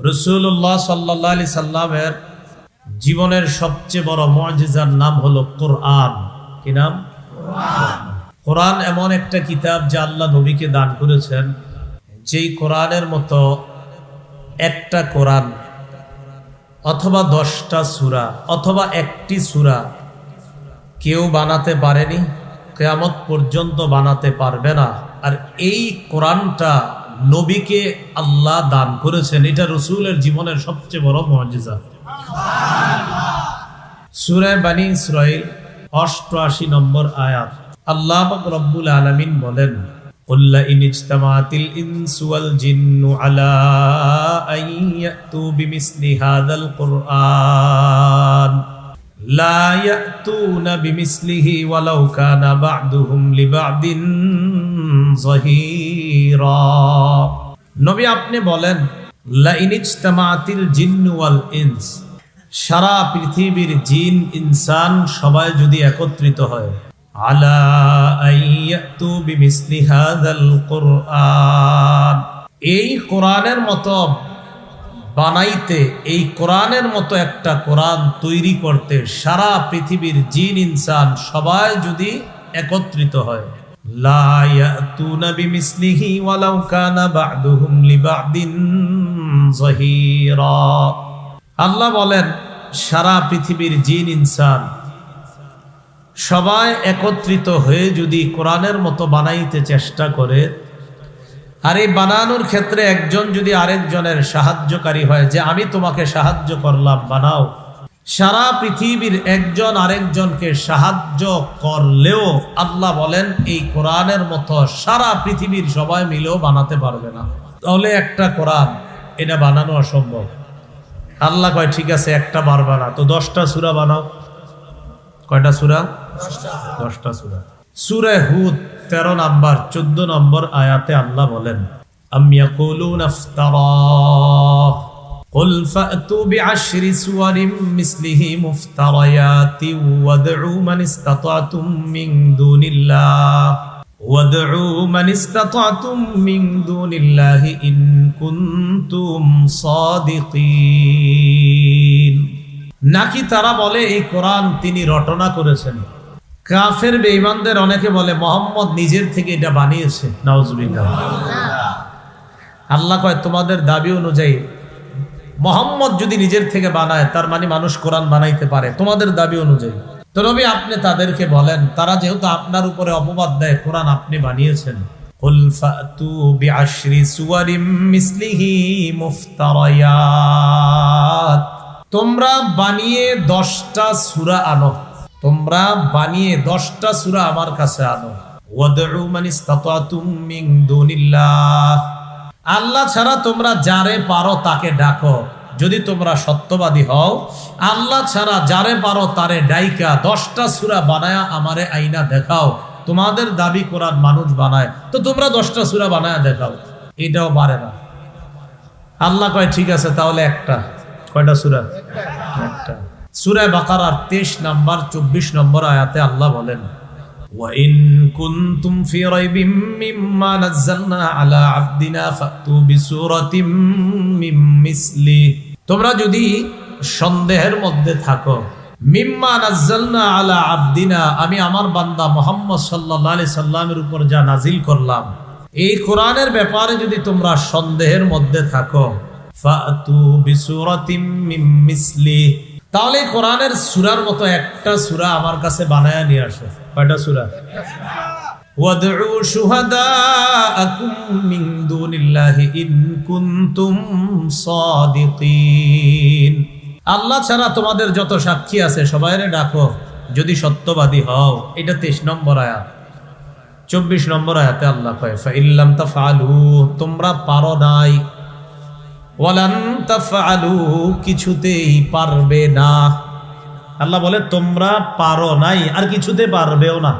রাসূলুল্লাহ সাল্লাল্লাহু আলাইহি সাল্লামের জীবনের সবচেয়ে বড় মুআজিজার নাম হলো কোরআন। কি নাম? কোরআন এমন একটা কিতাব যা আল্লাহ নবীকে দান করেছেন, যেই কোরআনের মতো একটা কোরআন অথবা 10টা সূরা অথবা একটি সূরা কেউ বানাতে পারেনি, কিয়ামত পর্যন্ত বানাতে পারবে না। আর এই কোরআনটা নবীকে আল্লাহ দান করেছেন, এটা রাসূলের জীবনের সবচেয়ে বড় মুআজিজা। সূরা বনী ইসরাঈল 88 নম্বর আয়াত, আল্লাহ পাক রব্বুল আলামিন বলেন, قُلْ لَئِنِ اجْتَمَعَتِ الْإِنسُ وَالْجِنُّ عَلَىٰ أَن يَأْتُوا بِمِثْلِ هَٰذَا الْقُرْآنِ لَا يَأْتُونَ بِمِثْلِهِ وَلَوْ كَانَ بَعْضُهُمْ لِبَعْضٍ ظَهِيرًا। নবী আপনি বলেন, لَئِنِ اجْتَمَعَتِ الْجِنُّ وَالْإِنسُ, সারা পৃথিবীর জিন ইনসান সবাই যদি একত্রিত হয়, আলা আইয়াতু বিমিসলি হাযাল কুরআন, এই কোরআনের মতো বানাইতে, এই কোরআনের মতো একটা কোরআন তৈরি করতে সারা পৃথিবীর জিন ইনসান সবাই যদি একত্রিত হয়, লা ইয়াতুনা বিমিসলিহি ওয়ালাউ কানা বা'দুহুম লিবা'দিন যাহিরা। আল্লাহ বলেন, সারা পৃথিবীর জিন ইনসান সবাই একত্রিত হয়ে যদি কোরআনের মতো বানাইতে চেষ্টা করে, আর এই বানানোর ক্ষেত্রে একজন যদি আরেকজনের সাহায্যকারী হয়, যে আমি তোমাকে সাহায্য করলাম বানাও, সারা পৃথিবীর একজন আরেকজনকে সাহায্য করলেও আল্লাহ বলেন এই কোরআনের মতো সারা পৃথিবীর সবাই মিলেও বানাতে পারবে না। তাহলে একটা কোরআন এটা বানানো অসম্ভব। আল্লাহ কয়, ঠিক আছে একটা পারবা না, তো 10টা সূরা বানাও। কয়টা সূরা? 10টা সূরা। সূরা হুদ 13 নম্বর 14 নম্বর আয়াতে আল্লাহ বলেন, আম ইয়াকুলুনা ইফতারা কুল ফাতু বিআশরি সুওয়ারিম মিসলিহি মুফতারায়াতি ওয়াদউ মান ইসতাতাতুম মিন দুনিল্লাহ وَادْعُوا مَنِ اسْتَطَعْتُم مِّن دُونِ اللَّهِ إِن كُنتُمْ صَادِقِينَ। নাকি তারা বলে এই কোরআন তিনি রটনা করেছেন। কাফের বেঈমানদের অনেকে বলে মুহাম্মদ নিজের থেকে এটা বানিয়েছে। নাউজুবিল্লাহ। আল্লাহ কয়, তোমাদের দাবি অনুযায়ী মুহাম্মদ যদি নিজের থেকে বানায়, তার মানে মানুষ কোরআন বানাইতে পারে তোমাদের দাবি অনুযায়ী। তো নবী আপনি তাদেরকে বলেন, তারা যেহেতু আপনার উপরে অপবাদ দেয় কোরআন আপনি বানিয়েছেন, কুল ফাতু বিআশরি সুওয়ারিম মিসলিহি মুফতারায়াত, তোমরা বানিয়ে 10টা সূরা আনো, তোমরা বানিয়ে 10টা সূরা আমার কাছে আনো। ওয়াদউ মান ইসতাতাতুম মিন দুনিল্লাহ, আল্লাহ ছাড়া তোমরা যারে পারো তাকে ডাকো। যদি তোমরা সত্যবাদী হও, আল্লাহ ছাড়া যারে পারো তারে ডাইকা 10টা সূরা বানায়া আমারে আইনা দেখাও। তোমাদের দাবি কোরআন মানুষ বানায়, তো তোমরা 10টা সূরা বানায়া দেখাও। এটাও পারে না। আল্লাহ কয়, ঠিক আছে তাহলে একটা। কয়টা সূরা? একটা। সূরা বাকারার 23 নম্বর 24 নম্বর আয়াতে আল্লাহ বলেন, ওয়া ইন কুনতুম ফি রাইবিম মিম্মা নাযালনা আলা আবদিনা ফাতু বিসূরাতিম মিন মিসলি, তোমরা যদি সন্দেহের মধ্যে থাকো, মিম্মা নাযালনা আলা আবদিনা, আমি আমার বান্দা মুহাম্মদ সাল্লাল্লাহু আলাইহি সাল্লামের উপর যা নাজিল করলাম, এই কোরআনের ব্যাপারে যদি তোমরা সন্দেহের মধ্যে থাকো, ফাতু বিসূরাতিম মিন মিসলি, তাহলে কোরআনের সূরার মতো একটা সূরা আমার কাছে বানায়া নিয়ে আসো। কয়টা সূরা? ওয়াদউ শুহাদাআকুম মিন দুনিল্লাহি ইন কুনতুম সাদিকিন, আল্লাহ ছাড়া তোমাদের যত সাক্ষী আছে সবাইরে ডাকো যদি সত্যবাদী হও। এটা 23 নম্বর আয়াত। 24 নম্বর আয়াতে আল্লাহ কয়, ফা ইল্লাম তাফআলু, তোমরা পারো নাই, ওয়ালান তাফআলু, কিছুতেই পারবে না। আল্লাহ বলে তোমরা পারো নাই আর কিছুতে পারবেও না।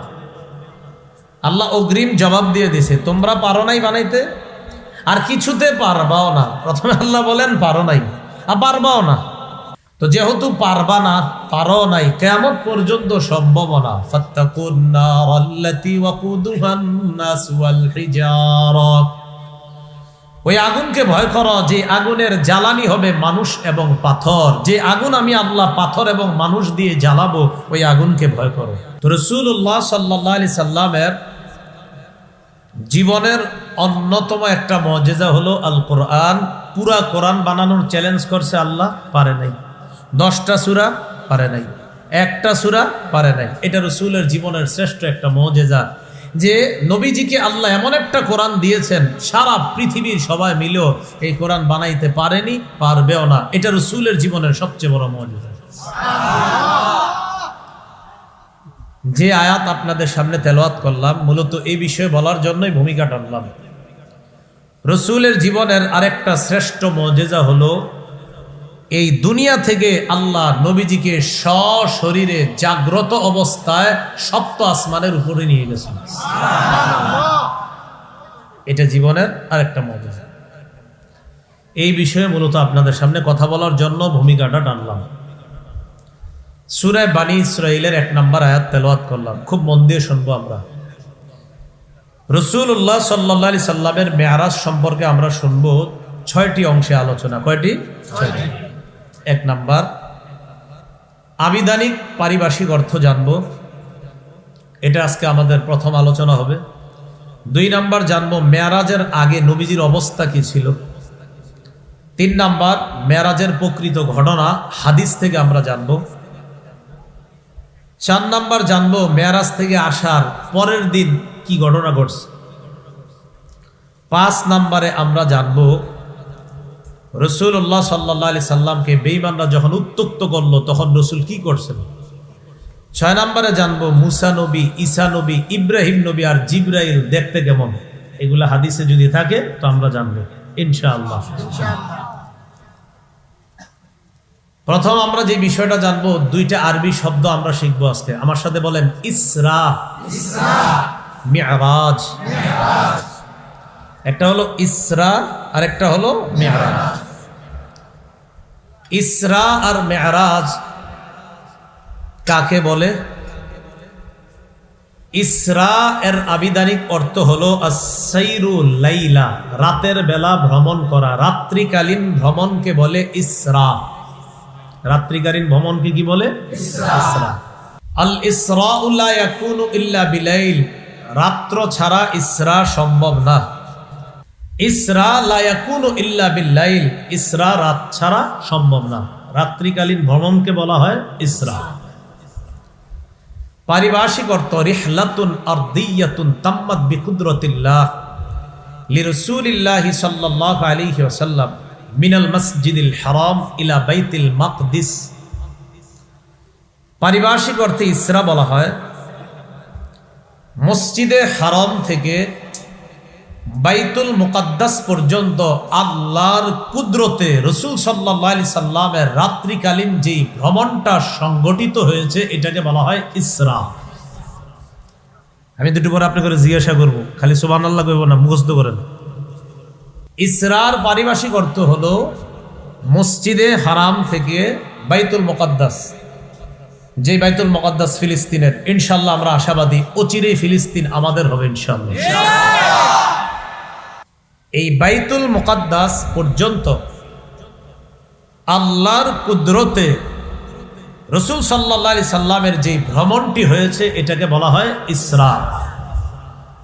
আল্লাহ অগ্রিম জবাব দিয়ে দিছে, তোমরা পারো নাই বানাইতে আর কিছুতে পারবাও না। প্রথমে আল্লাহ বলেন পারো নাই আর পারবাও না, তো যেহেতু পারবা না, পারো নাই, কিয়ামত পর্যন্ত সম্ভব না। ফাত্তাকুন নারাল্লাতী ওয়াকুদুহান নাস ওয়াল হিজারা, ওই আগুনকে ভয় করো যে আগুনের জ্বালানি হবে মানুষ এবং পাথর। যে আগুন আমি আল্লাহ পাথর এবং মানুষ দিয়ে জ্বালাবো, ওই আগুনকে ভয় করো। তো রাসূলুল্লাহ সাল্লাল্লাহু আলাইহি সাল্লামের জীবনের অন্যতম একটা মুজিজা হলো আল কোরআন। পুরা কোরআন বানানোর চ্যালেঞ্জ করছে আল্লাহ, পারে নাই। 10টা সূরা পারে নাই, একটা সূরা পারে নাই। এটা রাসূলের জীবনের শ্রেষ্ঠ একটা মুজিজা যে নবীজিকে আল্লাহ এমন একটা কোরআন দিয়েছেন, সারা পৃথিবীর সবাই মিলেও এই কোরআন বানাইতে পারেনি, পারবেও না। এটা রাসূলের জীবনের সবচেয়ে বড় মুজিজা। যে আয়াত আপনাদের সামনে তেলাওয়াত করলাম, মূলত এই বিষয়ে বলার জন্যই ভূমিকা টানলাম। রাসূলের জীবনের আরেকটা শ্রেষ্ঠ মুজিজা হলো এই দুনিয়া থেকে আল্লাহ নবীজিকে সশরীরে জাগ্রত অবস্থায় সপ্ত আসমানের উপরে নিয়ে গেছেন। এটা জীবনের আরেকটা মুজিজা। এই বিষয়ে মূলত আপনাদের সামনে কথা বলার জন্য ভূমিকাটা টানলাম। সূরা বানী ইসরাঈলের 1 নম্বর আয়াত তেলাওয়াত করলাম, খুব মন দিয়ে শুনবো আমরা। রাসূলুল্লাহ সাল্লাল্লাহু আলাইহি সাল্লামের মেরাজ সম্পর্কে আমরা শুনবো 6টি অংশে আলোচনা। কয়টি? 6টি। 1 নাম্বার আবিধানিক পারিভাষিক অর্থ জানবো, এটা আজকে আমাদের প্রথম আলোচনা হবে। 2 নাম্বার জানবো মেরাজের আগে নবীজির অবস্থা কি ছিল। 3 নাম্বার মেরাজের প্রকৃত ঘটনা হাদিস থেকে আমরা জানবো। 4 নাম্বার জানবো মেরাজ থেকে আসার পরের দিন কি ঘটনা ঘটছে। 5 নাম্বারে আমরা জানবো রাসূলুল্লাহ সাল্লাল্লাহু আলাইহি সাল্লামকে বেঈমানরা যখন উত্ত্যক্ত করলো তখন রাসূল কি করছেন। 6 নাম্বারে জানবো মুসা নবী, ঈসা নবী, ইব্রাহিম নবী আর জিবরাইল দেখতে কেমন। এগুলা হাদিসে যদি থাকে তো আমরা জানবো ইনশাআল্লাহ। প্রথম আমরা যে বিষয়টা জানবো, 2টা আরবি শব্দ আমরা শিখবো আজকে। আমার সাথে বলেন ইসরা, মি'রাজ। একটা হলো ইসরা আর একটা হলো মি'রাজ। ইসরা আর মি'রাজ কাকে বলে? ইসরা এর আবিধানিক অর্থ হলো আস-সাইরু লাইলা, রাতের বেলা ভ্রমণ করা। রাত্রিকালীন ভ্রমণকে বলে ইসরা। রাত্রিকালীন ভ্রমণকে কি বলে? ইসরা। আল ইসরাউ লা ইয়াকুনু ইল্লা বিলাইল, রাত্র ছাড়া ইসরা সম্ভব না। ইসরা লা ইয়াকুনু ইল্লা বিল্লাইল, ইসরা রাত ছাড়া সম্ভব না। রাত্রিকালীন ভ্রমণকে বলা হয় ইসরা। পারিভাষিক অর্থ রিহলাতুন আরদিয়াতুন তাম্মাত বিকুদরতিল্লাহ লিরাসূলিল্লাহি সাল্লাল্লাহু আলাইহি ওয়াসাল্লাম মিনাল মসজিদিল হারাম ইলা বাইতুল মাকদিস। পারিভাষিক অর্থে ইসরা বলা হয় মসজিদে হারাম থেকে বাইতুল মুকাদ্দাস পর্যন্ত আল্লাহর কুদরতে রাসূল সাল্লাল্লাহু আলাইহি সাল্লামের রাত্রিকালীন যেই ভ্রমণটা সংগঠিত হয়েছে এটাকে বলা হয় ইসরা। আমি দুটো পরে আপনাকে জিজ্ঞাসা করবো, খালি সুবহানাল্লাহ কইব না, মুখস্থ করেন। ইসরার পারিভাষিক অর্থ হলো মসজিদে হারাম থেকে বাইতুল মুকাদ্দাস, যে বাইতুল মুকাদ্দাস ফিলিস্তিনের। ইনশাআল্লাহ আমরা আশাবাদী অচিরেই ফিলিস্তিন আমাদের হবে ইনশাআল্লাহ। এই বাইতুল মুকাদ্দাস পর্যন্ত আল্লাহর কুদরতে রাসূল সাল্লাল্লাহু আলাইহি সাল্লামের যে ভ্রমণটি হয়েছে এটাকে বলা হয় ইসরা।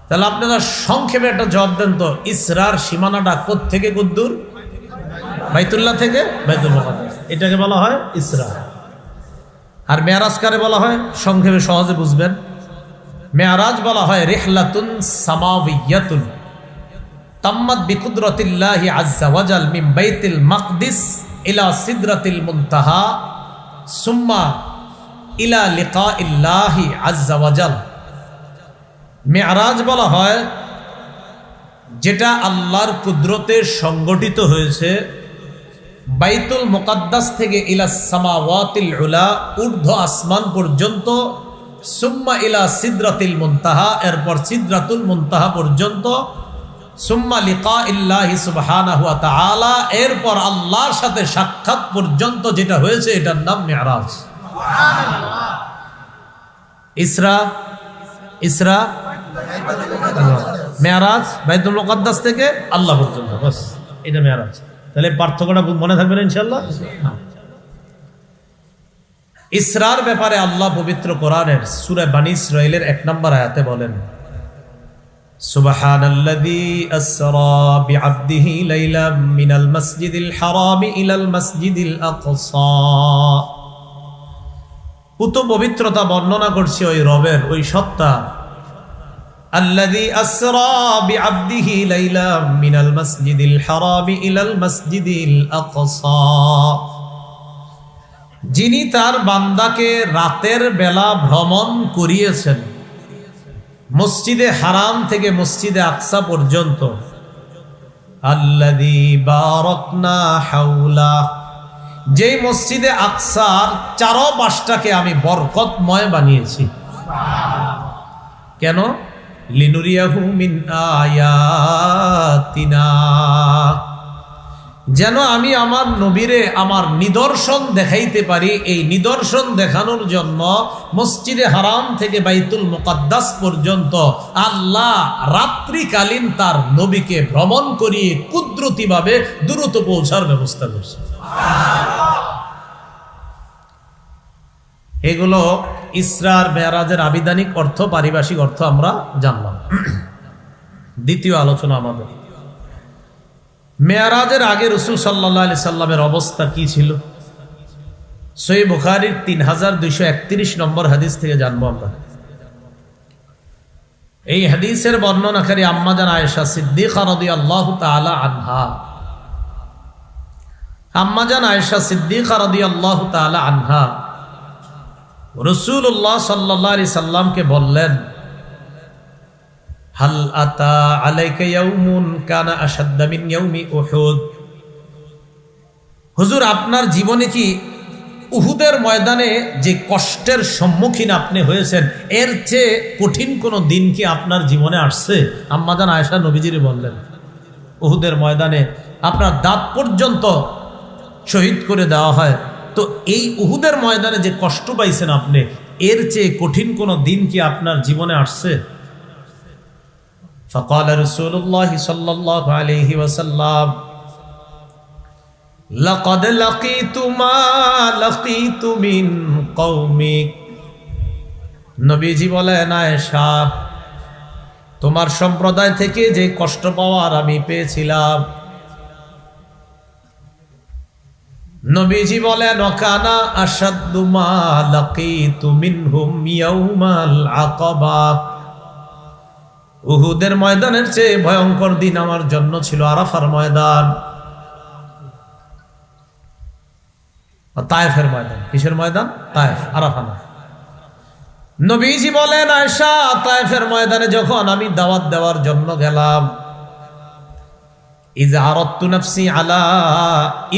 তাহলে আপনারা সংক্ষেপে একটা জবাব দেন তো, ইসরার সীমানাটা কোথা থেকে কদ্দূর? বাইতুল্লাহ থেকে বাইতুল মুকাদ্দাস, এটাকে বলা হয় ইসরা। আর মেরাজ কারে বলা হয়? সংক্ষেপে সহজে বুঝবেন, মেরাজ বলা হয় রিহলাতুন সামাওয়িয়াতুন তাম্মাত বিকুদরতিল্লাহি আযজা ওয়াজাল মিন বাইতুল মাকদিস ইলা সিদরাতিল মুনতাহা সুম্মা ইলা লিকাইল্লাহি আযজা ওয়াজাল। মেরাজ বলা হয় যেটা আল্লাহর কুদরতে সংগঠিত হয়েছে বাইতুল মুকাদ্দাস থেকে ইলা সামাওয়াতিল উলা, ঊর্ধ্ব আসমান পর্যন্ত, সুম্মা ইলা সিদরাতিল মুনতাহা, এরপর সিদরাতুল মুনতাহা পর্যন্ত, সুম্মা লিকাইল্লাহি সুবহানাহু ওয়া তাআলা, এরপর আল্লাহর সাথে সাক্ষাৎ পর্যন্ত যেটা হয়েছে এটার নাম মেরাজ। সুবহানাল্লাহ। ইসরা মেরাজ বাইতুল মুকাদ্দাস থেকে আল্লাহ পর্যন্ত, বাস এটা মেরাজ। তাহলে পার্থক্যটা মনে থাকবে না ইনশাআল্লাহ। ইসরার ব্যাপারে আল্লাহ পবিত্র কোরআনের সূরা বনী ইসরাঈলের 1 নম্বর আয়াতে বলেন, সুবহানাল্লাযী আসরা বিআবদিহি লাইলাম মিনাল মাসজিদিল হারামি ইলাল মাসজিদিল আকসা। পুত পবিত্রতা বর্ণনা করছে ওই রবের, ওই সত্তা, আল্লাযী আসরা বিআবদিহি লাইলাম মিনাল মাসজিদিল হারামি ইলাল মাসজিদিল আকসা, যিনি তার বান্দাকে রাতের বেলা ভ্রমণ করিয়েছেন মসজিদে হারাম থেকে মসজিদে আকসা পর্যন্ত। আল্লাযী বারাকনা হাওলা, যেই মসজিদে আকসার চারপাশটাকে আমি বরকতময় বানিয়েছি। কেন? লিনুরিয়াহু মিন আয়াতিনা, যেন আমি আমার নবীরে আমার নিদর্শন দেখাইতে পারি। এই নিদর্শন দেখানোর জন্য মসজিদে হারাম থেকে বাইতুল মুকাদ্দাস পর্যন্ত আল্লাহ রাত্রিকালীন তার নবীকে ভ্রমণ করিয়ে কুদরতিভাবে দ্রুত পৌঁছার ব্যবস্থা করছে। এগুলো ইসরার মেরাজের আবিধানিক অর্থ, পারিভাষিক অর্থ আমরা জানলাম। দ্বিতীয় আলোচনা আমাদের, মেরাজের আগে রাসূল সাল্লাল্লাহু আলাইহি সাল্লামের অবস্থা কি ছিল? সহিহ বুখারীর 3231 নম্বর হাদিস থেকে জানবো আমরা। এই হাদিসের বর্ণনাকারী আম্মা জান আয়েশা সিদ্দিকা রাদিয়াল্লাহু তাআলা আনহা। আম্মা জান আয়েশা সিদ্দিকা রাদিয়াল্লাহু তাআলা আনহা রাসূলুল্লাহ সাল্লাল্লাহু আলাইহি সাল্লামকে বললেন, হাল আতা আলাইকা ইয়াউমুন কানা আশাদ্দা মিন ইয়াউমি উহুদ। হুজুর, আপনার জীবনে কি উহুদের ময়দানে যে কষ্টের সম্মুখীন আপনি হয়েছেন এর চেয়ে কঠিন কোনো দিন কি আপনার জীবনে আসছে? আম্মা জান আয়েশা নবীজিরে বললেন, উহুদের ময়দানে আপনার দাঁত পর্যন্ত শহীদ করে দেওয়া হয়, তো এই উহুদের ময়দানে যে কষ্ট পাইছেন আপনি, এর চেয়ে কঠিন কোনো দিন কি আপনার জীবনে আসছে? فقال رسول الله صلى الله عليه وسلم لقد لقيت ما لقيت من قومك। নবীজি বলেন, আয়েশা, তোমার সম্প্রদায় থেকে যে কষ্ট পাওয়ার আমি পেয়েছিলাম। নবীজি বলেন, ওয়াকানা আশাদ্দু মা লাকিতু মিনহুম ইয়াউমাল আকাবা। উহুদের ময়দানের চেয়ে ভয়ঙ্কর দিন আমার জন্য ছিল আরাফার ময়দান, তায়েফের ময়দান। কিসের ময়দান? তায়েফ, আরাফা না। নবীজি বলেন, আয়েশা, তায়েফের ময়দানে যখন আমি দাওয়াত দেওয়ার জন্য গেলাম, ইযা আরাদতু নাফসি আলা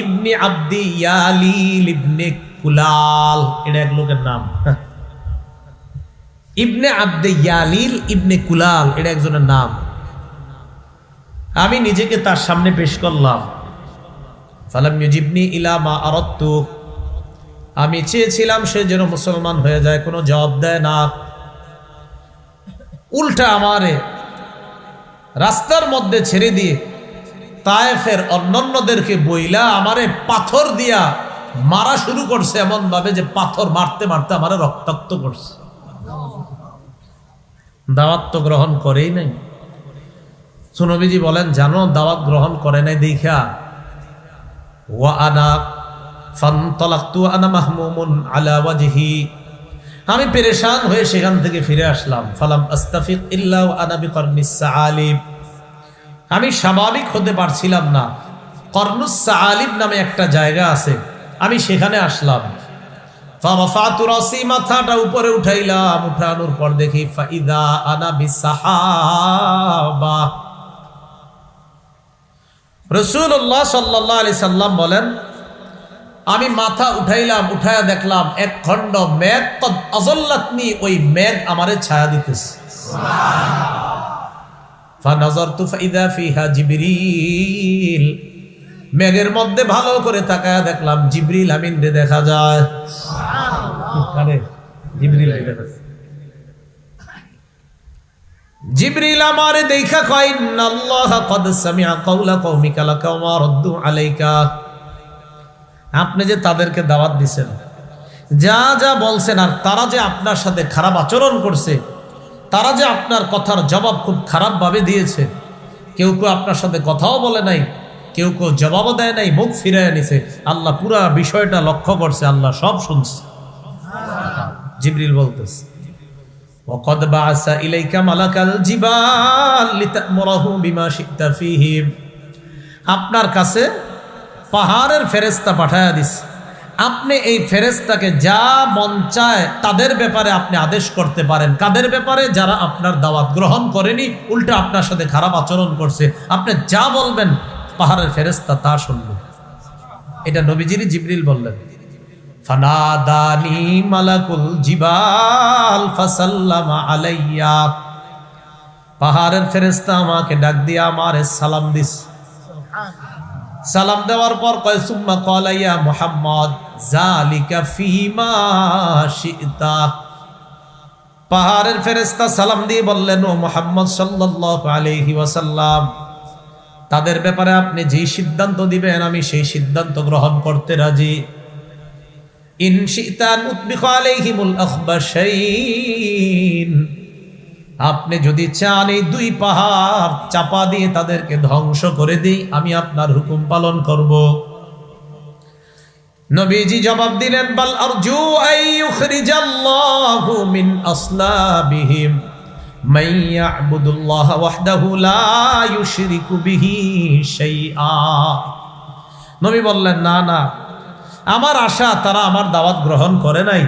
ইবনে আব্দি ইয়ালিল ইবনে কুলাল, এটা এক লোকের নাম। ইবনে আব্দে ইয়ালিল ইবনে কুলাল, এটা একজনের নাম। আমি নিজেকে তার সামনে পেশ করলাম। ফালাম ইউজিবনি ইলা মা আরাদতু, আমি চেয়েছিলাম সে যেন মুসলমান হয়ে যায়, কোনো জবাব দেয় না। উল্টা আমারে রাস্তার মধ্যে ছেড়ে দিয়ে তায়েফের অন্যান্যদেরকে বইলা আমারে পাথর দিয়া মারা শুরু করছে, এমন ভাবে যে পাথর মারতে মারতে আমারে রক্তাক্ত করছে। দাওয়াত তো গ্রহণ করেই নাই। নবীজি বলেন, জানো দাওয়াত গ্রহণ করে নাই দেখা ওয়া আনা ফানতালাকতু আনা মাহমুমুন আলা ওয়াজহি, আমি পেরেশান হয়ে সেখান থেকে ফিরে আসলাম। ফালাম আস্তাফিক ইল্লা ওয়া আনা বিকরনিস সাআলিব, আমি স্বাভাবিক হতে পারছিলাম না। কর্নুস সাআলিব নামে একটা জায়গা আছে, আমি সেখানে আসলাম। ফারাফাতু রাসি, মাথাটা উপরে উঠাইলাম। উঠানোর পর দেখি ফাইদা আনা বিসাহাবা। রাসূলুল্লাহ সাল্লাল্লাহু আলাইহি সাল্লাম বলেন, আমি মাথা উঠাইলাম, উঠায়া দেখলাম এক খণ্ড মেঘ, কদ আযাল্লাতনি, ওই মেঘ আমারে ছায়া দিতেছে। সুবহানাল্লাহ। ফানাযারতু ফাইদা ফিহা জিবরিল, মেঘের মধ্যে ভালো করে তাকায়া দেখলাম জিবরিল আমিন রে দেখা যায়। সুবহানাল্লাহ। জিবরিল জিবরিল আমারে দেখা কয় ইন্নাল্লাহ ক্বাদ সামিআ কাওলা কওমিকা লাকা ওয়া রাদ্দু আলাইকা। আপনি যে তাদেরকে দাওয়াত দিবেন, যা যা বলছেন, আর তারা যে আপনার সাথে খারাপ আচরণ করছে, তারা যে আপনার কথার জবাব খুব খারাপভাবে দিয়েছে, কেউ কেউ আপনার সাথে কথাও বলে নাই, কেউ কেউ জবাবও দেয় নাই, মুখ ফিরায় নিছে, আল্লাহ পুরা বিষয়টা লক্ষ্য করছে, আল্লাহ সব শুনছে। জিবরিল বলতেছে ওয়াকাদ বাআসা ইলাইকা মালাকাল জিবাল লিতা'মুরাহু বিমা শি'তা ফীহি। আপনার কাছে পাহাড়ের ফেরেশতা পাঠায়া দিছে, আপনি এই ফেরেশতাকে যা মন চায় তাদের ব্যাপারে আপনি আদেশ করতে পারেন। কাদের ব্যাপারে? যারা আপনার দাওয়াত গ্রহণ করেনি, উল্টা আপনার সাথে খারাপ আচরণ করছে, আপনি যা বলবেন পাহাড়ের ফেরেশতা তা শুনবে। এটা নবীজিরই জিবরিল বললেন। ফানাদানি মালাকুল জিবাল ফাসাল্লামা আলাইয়া। পাহাড়ের ফেরেশতা আমাকে ডাক দিয়ে আমারে সালাম দিস। সালাম দেওয়ার পর কয় সুম্মা ক্বালা ইয়া মুহাম্মদ যালিকা ফীমা শি'তা। পাহাড়ের ফেরেশতা সালাম দিয়ে বললেন, ও মুহাম্মদ সাল্লাল্লাহু আলাইহি ওয়াসাল্লাম, তাদের ব্যাপারে আপনি যেই সিদ্ধান্ত দিবেন আমি সেই সিদ্ধান্ত গ্রহণ করতে রাজি। ইন শি'তা উতবিখা আলাইহিমুল আখবাশাইন। আপনি যদি চান এই দুই পাহাড় চাপা দিয়ে তাদেরকে ধ্বংস করে দিই, আমি আপনার হুকুম পালন করব। নবীজি জবাব দিলেন, বাল আরজু আই ইউখরিজাল্লাহু মিন আসলাবিহিম মান ইয়া'বুদুল্লাহ ওয়াহদাহু লা ইউশরিকু বিহি শাইআ। নবী বললেন, না না, আমার আশা তারা আমার দাওয়াত গ্রহণ করে নাই,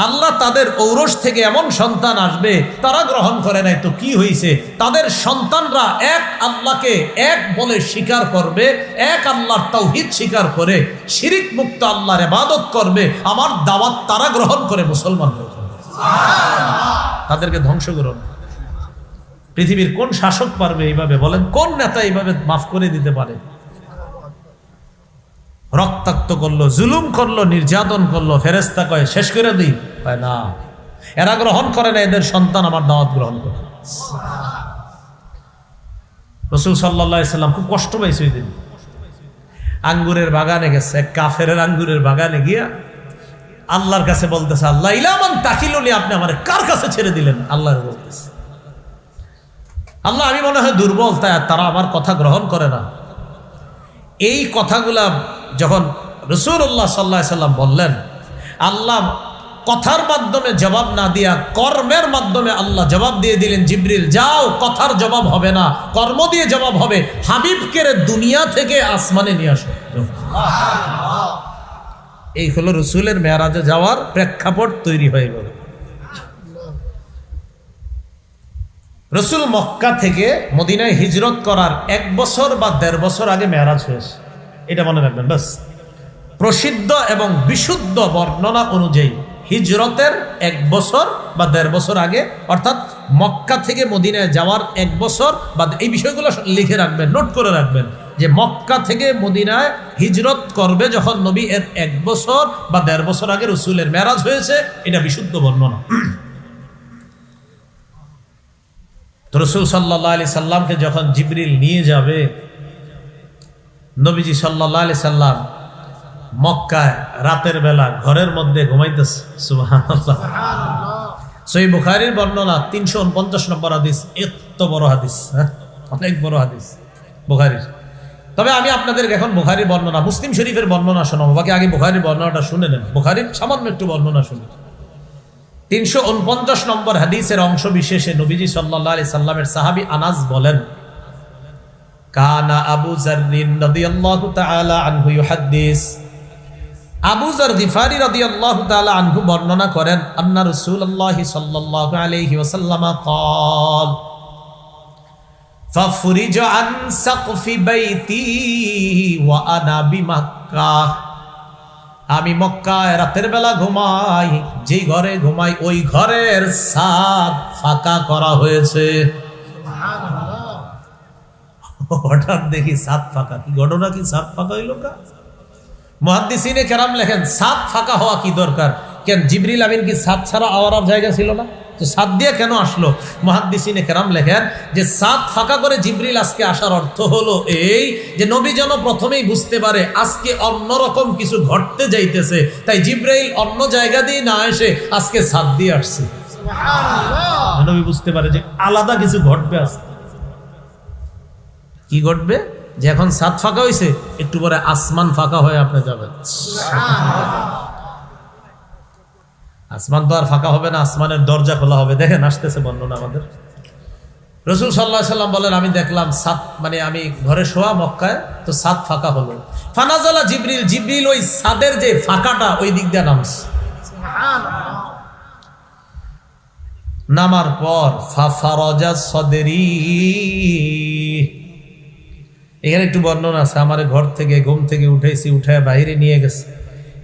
আল্লাহ তাদের ঔরস থেকে এমন সন্তান আসবে তারা গ্রহণ করে নাই, তো কি হয়েছে? তাদের সন্তানরা এক আল্লাহকে এক বলে স্বীকার করবে, এক আল্লাহর তাওহীদ স্বীকার করে শিরিক মুক্ত আল্লাহর ইবাদত করবে, আমার দাওয়াত তারা গ্রহণ করে মুসলমান হয়ে যাবে। তাদেরকে ধ্বংস করুন। পৃথিবীর কোন শাসক পারবে এইভাবে? বলেন, কোন নেতা এইভাবে মাফ করে দিতে পারে? রক্তাক্ত করলো, জুলুম করলো, নির্যাতন করলো, ফেরেশতা কয় শেষ করে দিই, কয় না, এরা গ্রহণ করে না, এদের সন্তান আমার দাওয়াত গ্রহণ করে। রাসূল সাল্লাল্লাহু আলাইহি সাল্লাম খুব কষ্ট পাইছে ওই দিন। আঙ্গুরের বাগানে গেছে, এক কাফের আঙ্গুরের বাগানে গিয়া আল্লাহর কাছে বলতেছে, আল্লাহ ইলামান তাকিলুনি, আপনি আমারে কার কাছে ছেড়ে দিলেন? আল্লাহর বলতেছে, আল্লাহ আমি মনে হয় দুর্বল, তাই তারা আমার কথা গ্রহণ করে না। এই কথাগুলা যখন রাসূলুল্লাহ সাল্লাল্লাহু আলাইহি সাল্লাম বললেন, আল্লাহ কথার মাধ্যমে জবাব না দিয়া কর্মের মাধ্যমে আল্লাহ জবাব দিয়ে দিলেন, জিবরিল যাও, কথার জবাব হবে না, কর্ম দিয়ে জবাব হবে। হাবিবকে দুনিয়া থেকে আসমানে নিয়ে আসো। এই হলো রাসূলের মেরাজে যাওয়ার প্রেক্ষাপট তৈরি হয়ে গেল। রাসূল মক্কা থেকে মদিনায় হিজরত করার 1 বছর বা 1.5 বছর আগে মেরাজ হয়েছে, এটা মনে রাখবেন। বাস প্রসিদ্ধ এবং বিশুদ্ধ বর্ণনা অনুযায়ী হিজরতের 1 বছর বা 1.5 বছর আগে, অর্থাৎ মক্কা থেকে মদিনায় যাওয়ার 1 বছর বা, এই বিষয়গুলো লিখে রাখবেন, নোট করে রাখবেন যে মক্কা থেকে মদিনায় হিজরত করবে যখন নবী, এর 1 বছর বা 1.5 বছর আগে রাসূলের মেরাজ হয়েছে, এটা বিশুদ্ধ বর্ণনা। তো রাসূল সাল্লাল্লাহু আলাইহি সাল্লামকে যখন জিবরিল নিয়ে যাবে, নবীজি সাল্লাল্লাহু আলাইহি সাল্লাম মক্কায় রাতের বেলা ঘরের মধ্যে ঘুমাইতেছে। সুবহানাল্লাহ। সহিহ বুখারীর বর্ণনা 349 নম্বর হাদিস, এত বড় হাদিস, অনেক বড় হাদিস বুখারীর। তবে আমি আপনাদেরকে এখন বুখারীর বর্ণনা, মুসলিম শরীফের বর্ণনা শোনাবো, বাকি আগে বুখারীর বর্ণনাটা শুনে নেন। বুখারীর সামান্য একটু বর্ণনা শুনুন। 349 নম্বর হাদিসের অংশ বিশেষে নবীজি সাল্লাল্লাহু আলাইহি সাল্লামের সাহাবী আনাস বলেন, কানা আবু যাররিন রাদিয়াল্লাহু তাআলা আনহু ইউহাদ্দিস। আবু যার গিফারি রাদিয়াল্লাহু তাআলা আনহু বর্ণনা করেন, আন্না রাসূলুল্লাহ সাল্লাল্লাহু আলাইহি ওয়াসাল্লাম قال ففرج عن سقف بيتي وانا بمكة। আমি মক্কায় রাতের বেলা ঘুমাই, যেই ঘরে ঘুমাই ওই ঘরের ছাদ ফাঁকা করা হয়েছে। হঠাৎ দেখি ছাদ ফাঁকা, কি ঘটনা? কি ছাদ ফাঁকা হইল? মুহাদ্দিসিনে কেরাম লেখেন, ছাদ ফাঁকা হওয়া কি দরকার? কেন জিবরিল আমিন কি ছাদ ছাড়া আওয়ার জায়গা ছিল না? তো সাত দিয়ে কেন আসলো? মুহাদ্দিসিনে কেরাম লেখেন যে সাত ফাঁকা করে জিবরিল আজকে আসার অর্থ হলো এই যে নবী যেন প্রথমেই বুঝতে পারে আজকে অন্যরকম কিছু ঘটতে যাইতেছে, তাই জিবরাইল অন্য জায়গা দিয়ে না এসে আজকে সাত দিয়ে আসছে। সুবহানাল্লাহ। নবী বুঝতে পারে যে আলাদা কিছু ঘটবে আজকে। কি ঘটবে? যে এখন সাত ফাঁকা হয়েছে, একটু পরে আসমান ফাঁকা হয়ে আপনি যাবেন। আসমান তো আর ফাঁকা হবে না, আসমানের দরজা খোলা হবে। দেখেন আসতেছে বর্ণনা আমাদের। রাসূল সাল্লাল্লাহু আলাইহি সাল্লাম বলেন, আমি দেখলাম সাত, মানে আমি ঘরে শোয়া মক্কায়, তো সাত ফাঁকা হলো। ফানাজালা জিবরিল, জিবরিল ওই সাদের যে ফাঁকাটা ওই দিক দিয়ে নামছে। নামার পর ফাফারাজা সদরি, এখানে একটু বর্ণনা আছে। আমার ঘর থেকে ঘুম থেকে উঠেছি, উঠায় বাইরে নিয়ে গেছে,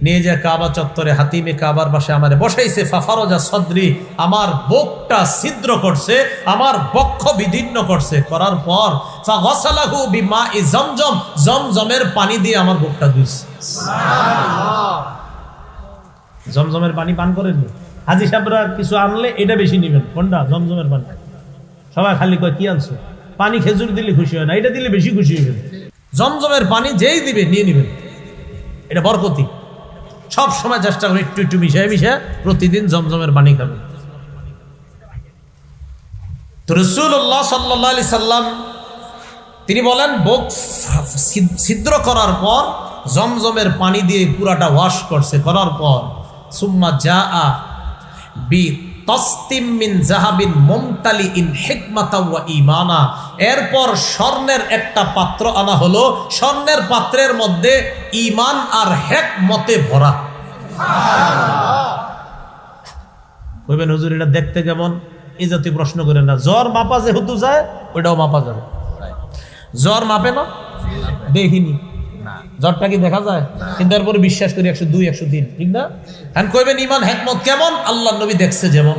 নিয়ে যায় কাবা চত্বরে হাতিমে কাবার পাশে আমারে বসাইছে। ফাফারাজা সদরি, আমার বুকটা ছিদ্র করছে, আমার বক্ষ বিদীর্ণ করছে, করার পর ফাগসালাহু বিমাই জমজম, জমজমের পানি দিয়ে আমার বুকটা ধুইছে। সুবহানাল্লাহ। জমজমের পানি পান করেন? হাজী সাহেবরা কিছু আনলে এটা বেশি নেবেন। কোনটা? জমজমের পানি। সবাই খালি কয় কি আনছো? পানি খেজুর দিলে খুশি হয় না, এটা দিলে বেশি খুশি হইবেন। জমজমের পানি যেই দিবে নিয়ে নিবেন, এটা বরকতি। সব সময় চেষ্টা করে একটু একটু মিশায় মিশায় প্রতিদিন জমজমের পানি খাবেন। তো রাসূলুল্লাহ সাল্লাল্লাহু আলাইহি সাল্লাম তিনি বলেন, বুক ছিদ্র করার পর জমজমের পানি দিয়ে পুরাটা ওয়াশ করছে, করার পর সুম্মা জাআ বি তাসতিম মিন যাহাবিন মুমতালিইন হিকমাতা ওয়া ঈমানা, এরপর স্বর্ণের একটা পাত্র আনা হলো, স্বর্ণের পাত্রের মধ্যে ঈমান আর হিকমতে ভরা। সুবহানাল্লাহ। কইবেন হুজুর এটা দেখতে কেমন? এই জাতীয় প্রশ্ন করেন না। জ্বর মাপা যেহেতু যায় ওইটাও মাপা যাবে। জ্বর মাপে না? দেখিনি। জ্বরটা কি দেখা যায়? কিন্তু তারপরে বিশ্বাস করি 102 103, ঠিক না? এখন কইবেন ঈমান হিকমত কেমন? আল্লাহর নবী দেখছে যেমন।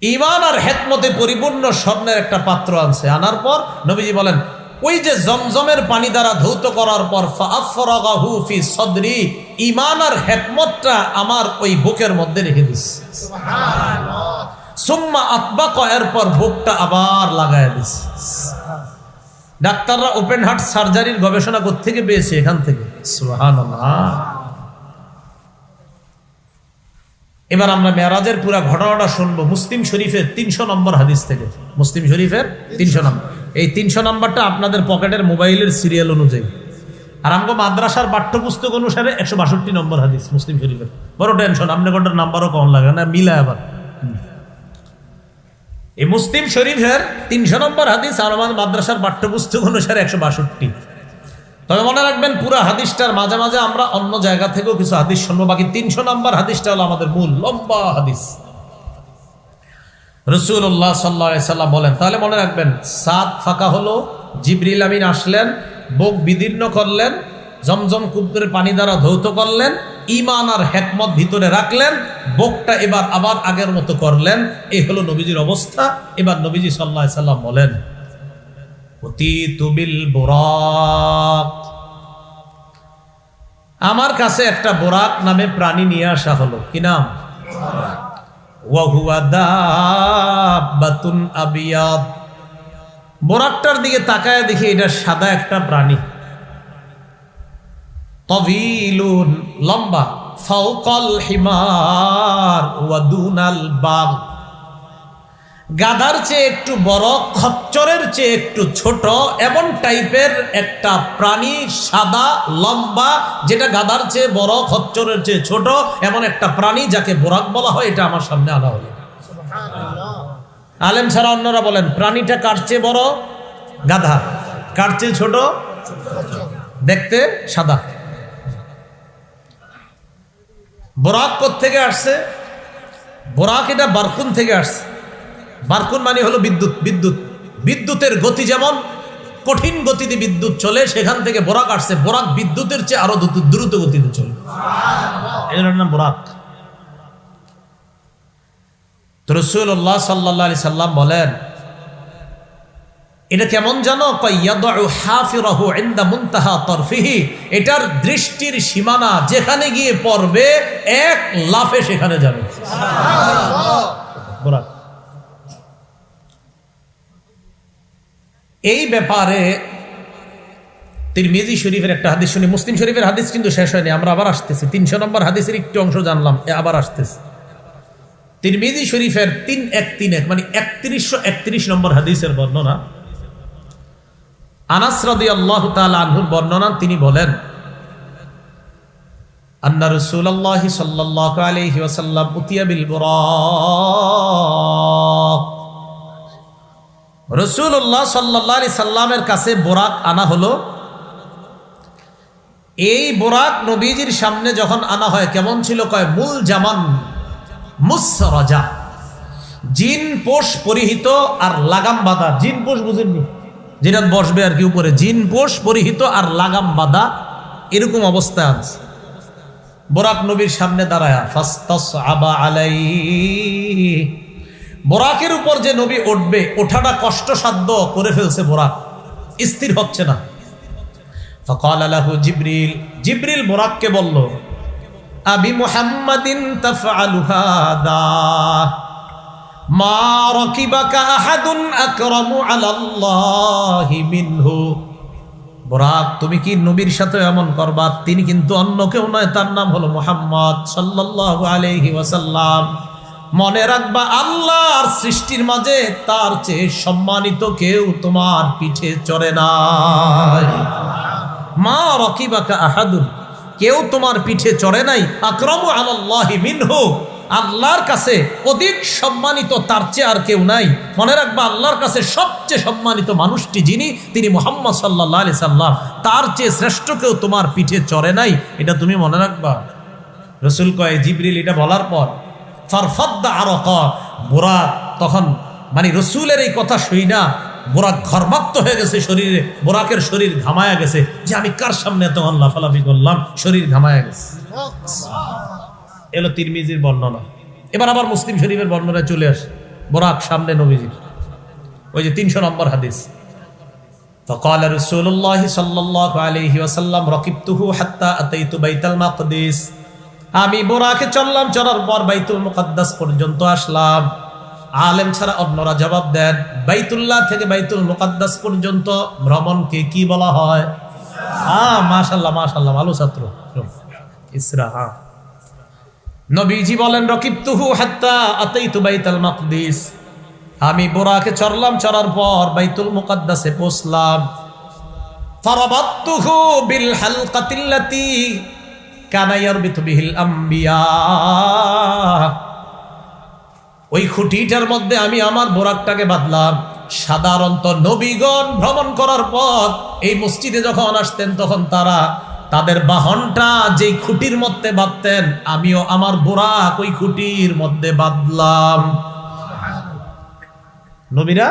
ঈমান আর হিকমতে পরিপূর্ণ স্বর্ণের একটা পাত্র আনছে, আনার পর নবীজি বলেন ওই যে জমজমের পানি দ্বারা ধৌত করার পর ফাআফরাগাহু ফি সদরি, ঈমান আর হিকমতটা আমার ওই বুকের মধ্যে রেখে দিছে। সুবহানাল্লাহ। সুম্মা আতবাকা, এরপর বুকটা আবার লাগায় দিছে। ডাক্তাররা ওপেন হার্ট সার্জারির গবেষণা কোত্থেকে পেয়েছে? এখান থেকে। সুবহানাল্লাহ। এবার আমরা মেরাজের পুরো ঘটনাটা শুনবো মুসলিম শরীফের 300 নম্বর হাদিস থেকে। মুসলিম শরীফের 300 নম্বর। এই 300 নম্বরটা আপনাদের পকেটের মোবাইলের সিরিয়াল অনুযায়ী, আর আমগো মাদ্রাসার পাঠ্যপুস্তক অনুসারে 162 নম্বর হাদিস মুসলিম শরীফের। বড় টেনশন, আপনি কোনটার নাম্বারও কম লাগে না, মিলা আবার। এই মুসলিম শরীফের 300 নম্বর হাদিস আর আমাদের মাদ্রাসার পাঠ্যপুস্তক অনুসারে 162। তবে মনে রাখবেন পুরো হাদিসটার মাঝে মাঝে আমরা অন্য জায়গা থেকেও কিছু হাদিস শুনবো, বাকি 300 নম্বর হাদিসটা হলো আমাদের মূল লম্বা হাদিস। রাসূলুল্লাহ সাল্লাল্লাহু আলাইহি সাল্লাম বলেন, তাহলে মনে রাখবেন সাত ফাঁকা হলো, জিবরিল আমিন আসলেন, বুক বিদীর্ণ করলেন, জমজম কূপের পানি দ্বারা ধৌত করলেন, ঈমান আর হিকমত ভিতরে রাখলেন, বুকটা এবার আবার আগের মতো করলেন। এই হলো নবীজির অবস্থা। এবার নবীজি সাল্লাল্লাহু আলাইহি সাল্লাম বলেন, উতীতু বিল বুরাক, আমার কাছে একটা বোরাক নামে প্রাণী নিয়ে আসা হলো। কি নাম? ওয়া হুয়া দাব্বাতুন আবিয়াদ। বোরাকটার দিকে তাকায় দেখি এটা সাদা একটা প্রাণী, তাওয়ীলুন, লম্বা, ফাওকাল হিমার ওয়া দুনাল বাগ, গাধার চেয়ে একটু বড়, খচ্চরের চেয়ে একটু ছোট, এমন টাইপের একটা প্রাণী, সাদা লম্বা, যেটা গাধার চেয়ে বড়, খচ্চরের চেয়ে ছোট, এমন একটা প্রাণী যাকে বোরাক বলা হয়, এটা আমার সামনে আনা হলো। আলেম ছাড়া অন্যরা বলেন প্রাণীটা কার চেয়ে বড়? গাধা। কার চেয়ে ছোট? দেখতে সাদা। বোরাক কোত্থেকে আসছে? বোরাক এটা বারকুন থেকে আসছে। বারকুন মানে হলো বিদ্যুৎ। বিদ্যুতের গতি যেমন কঠিন গতিতে বিদ্যুৎ চলে, সেখান থেকে বোরাক আসছে। বোরাক বিদ্যুতের চেয়ে আরো দ্রুত গতিতে চলে, এই জন্য নাম বোরাক। তো রাসূলুল্লাহ সাল্লাল্লাহু আলাইহি সাল্লাম বলেন, এটা কেমন জানো? ইয়াদউ হাফিরাহু ইনদা মুনতাহা তারফিহি, এটার দৃষ্টির সীমানা যেখানে গিয়ে পড়বে এক লাফে সেখানে যাবে। সুবহানাল্লাহ। এই ব্যাপারে তিরমিজি শরীফের একটা হাদিস শুনি। মুসলিম শরীফের হাদিস কিন্তু শেষ হয়নি, আমরা আবার আসতেছি 300 নম্বর হাদিসের একটু অংশ জানলাম, আবার আসতেছি। তিরমিজি শরীফের 3131 মানে 3131 নম্বর হাদিসের বর্ণনা। আনাস রাদিয়াল্লাহু তাআলা আনহুর বর্ণনা, তিনি বলেন আন্না রাসূলুল্লাহ সাল্লাল্লাহু আলাইহি ওয়াসাল্লাম উতিয়া বিল বুরাক, রাসূলুল্লাহ সাল্লাল্লাহু আলাইহি সাল্লামের কাছে বুরাক আনা হলো। এই বুরাক নবীজির সামনে যখন আনা হয় কেমন ছিল? কয় মুল জামান মুসরাজা, জিন পোষ পরিহিত আর লাগাম বাঁধা। জিন পোষ বুঝেননি? যেটা বসবে আর কি উপরে, জিন পোষ পরিহিত আর লাগাম বাঁধা, এরকম অবস্থা আছে। বোরাক নবীর সামনে দাঁড়ায়া ফাস্তাসআবা আলাইহি, বোরাকের উপর যে নবী উঠবে ওঠাটা কষ্টসাধ্য করে ফেলছে, বোরাক স্থির হচ্ছে না। ফাকালা লাহু জিবরিল, জিবরিল বোরাককে বলল আবি মুহাম্মাদিন তাফআলু হাদা মা রাকিবাকা আহাদুন আকরামু আলাল্লাহি মিনহু। বোরাক, তুমি কি নবীর সাথে এমন করবা? তিনি কিন্তু অন্য কেউ নয়, তার নাম হলো মুহাম্মদ সাল্লাল্লাহু আলাইহি ওয়াসাল্লাম। মনে রাখবা, আল্লাহর সৃষ্টির মাঝে তার চেয়ে সম্মানিত কেউ তোমার পিঠে চড়ে নাই। মা রাকিবাকা আহাদুন, কেউ তোমার পিঠে চড়ে নাই। আকরামু আলাল্লাহি মিনহু, আল্লাহর কাছে অধিক সম্মানিত তার চেয়ে আর কেউ নাই। মনে রাখবা, আল্লাহর কাছে সবচেয়ে সম্মানিত মানুষটি যিনি, তিনি মুহাম্মদ সাল্লাল্লাহু আলাইহি সাল্লাম, তার চেয়ে শ্রেষ্ঠ কেউ তোমার পিঠে চড়ে নাই, এটা তুমি মনে রাখবা। রাসূল কয়, জিবরিল এটা বলার পর ফারফাদ্দা আরাকা, বুরাক তখন মানে রাসূলের এই কথা শুই না বুরাক ঘর্মাক্ত হয়ে গেছে শরীরে, বুরাকের শরীর ঘামায়া গেছে, যে আমি কার সামনে এত লাফালাফি করলাম, শরীর ঘামায়া গেছে। এলো তিরমিজির বর্ণনা। এবার আবার মুসলিম শরীফের বর্ণনায় চলে আসে, বুরাক সামনে নবীজির, ওই যে 300 নম্বর হাদিস। فقال رسول الله صلى الله عليه وسلم ركبته حتى اتيت بيت المقدس, আমি বুরাকে চললাম, চলার পর বাইতুল মুকাদ্দাস পর্যন্ত আসলাম। আলেম ছাড়া অন্যরা জবাব দেন, বাইতুল্লাহ থেকে বাইতুল মুকাদ্দাস পর্যন্ত ভ্রমণকে কি বলা হয়? মাশাআল্লাহ মাশাআল্লাহ, ভালো ছাত্র, ইসরা। নবীজি বলেন রকিবতুহু হাত্তা আতাইতু বাইতুল মাকদিস, আমি বুরাকে চড়লাম, চড়ার পর বাইতুল মুকাদ্দাসে পৌঁছলাম। ফারাবাতুহু বিল হালকাতিল্লাতি কানা ইয়ারবিতু বিহিল আম্বিয়া, ওই খুঁটিটার মধ্যে আমি আমার বুরাকটাকে বাঁধলাম। সাধারণত নবীগণ ভ্রমণ করার পর এই মসজিদে যখন আসতেন তখন তারা তাদের বাহনটা যেই খুঁটির মধ্যে বাঁধতেন, আমিও আমার বুরাক ওই খুঁটির মধ্যে বাঁধলাম। নবীরা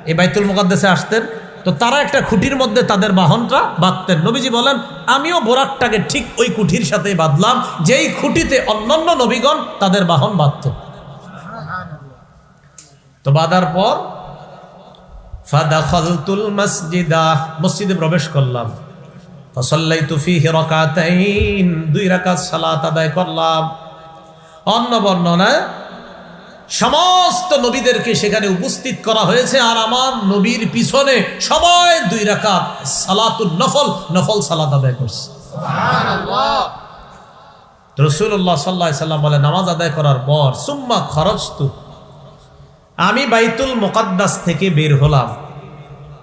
এই বাইতুল মুকাদ্দাসে আসতেন তো তারা একটা খুঁটির মধ্যে তাদের বাহনটা বাঁধতেন। নবীজি বলেন, আমিও বুরাকটাকে ঠিক ওই খুঁটির সাথে বাঁধলাম যেই খুঁটিতে অন্যান্য নবীগণ তাদের বাহন বাঁধত। তো বাঁধার পর ফাদাখালতুল মাসজিদা, মসজিদে প্রবেশ করলাম। ফাসাল্লাইতু ফীহি রাকাতাইন, 2 রাকাত সালাত আদায় করলাম। অন্য বর্ণনায় সমস্ত নবীদেরকে সেখানে উপস্থিত করা হয়েছে, আর আমার নবীর পিছনে সবাই 2 রাকাত সালাতুন নফল, নফল সালাত আদায় করছে। সুবহানাল্লাহ। রাসূলুল্লাহ সাল্লাল্লাহু আলাইহি সাল্লাম বলে, নামাজ আদায় করার পর সুম্মা খরজতু, আমি বাইতুল মুকাদ্দাস থেকে বের হলাম।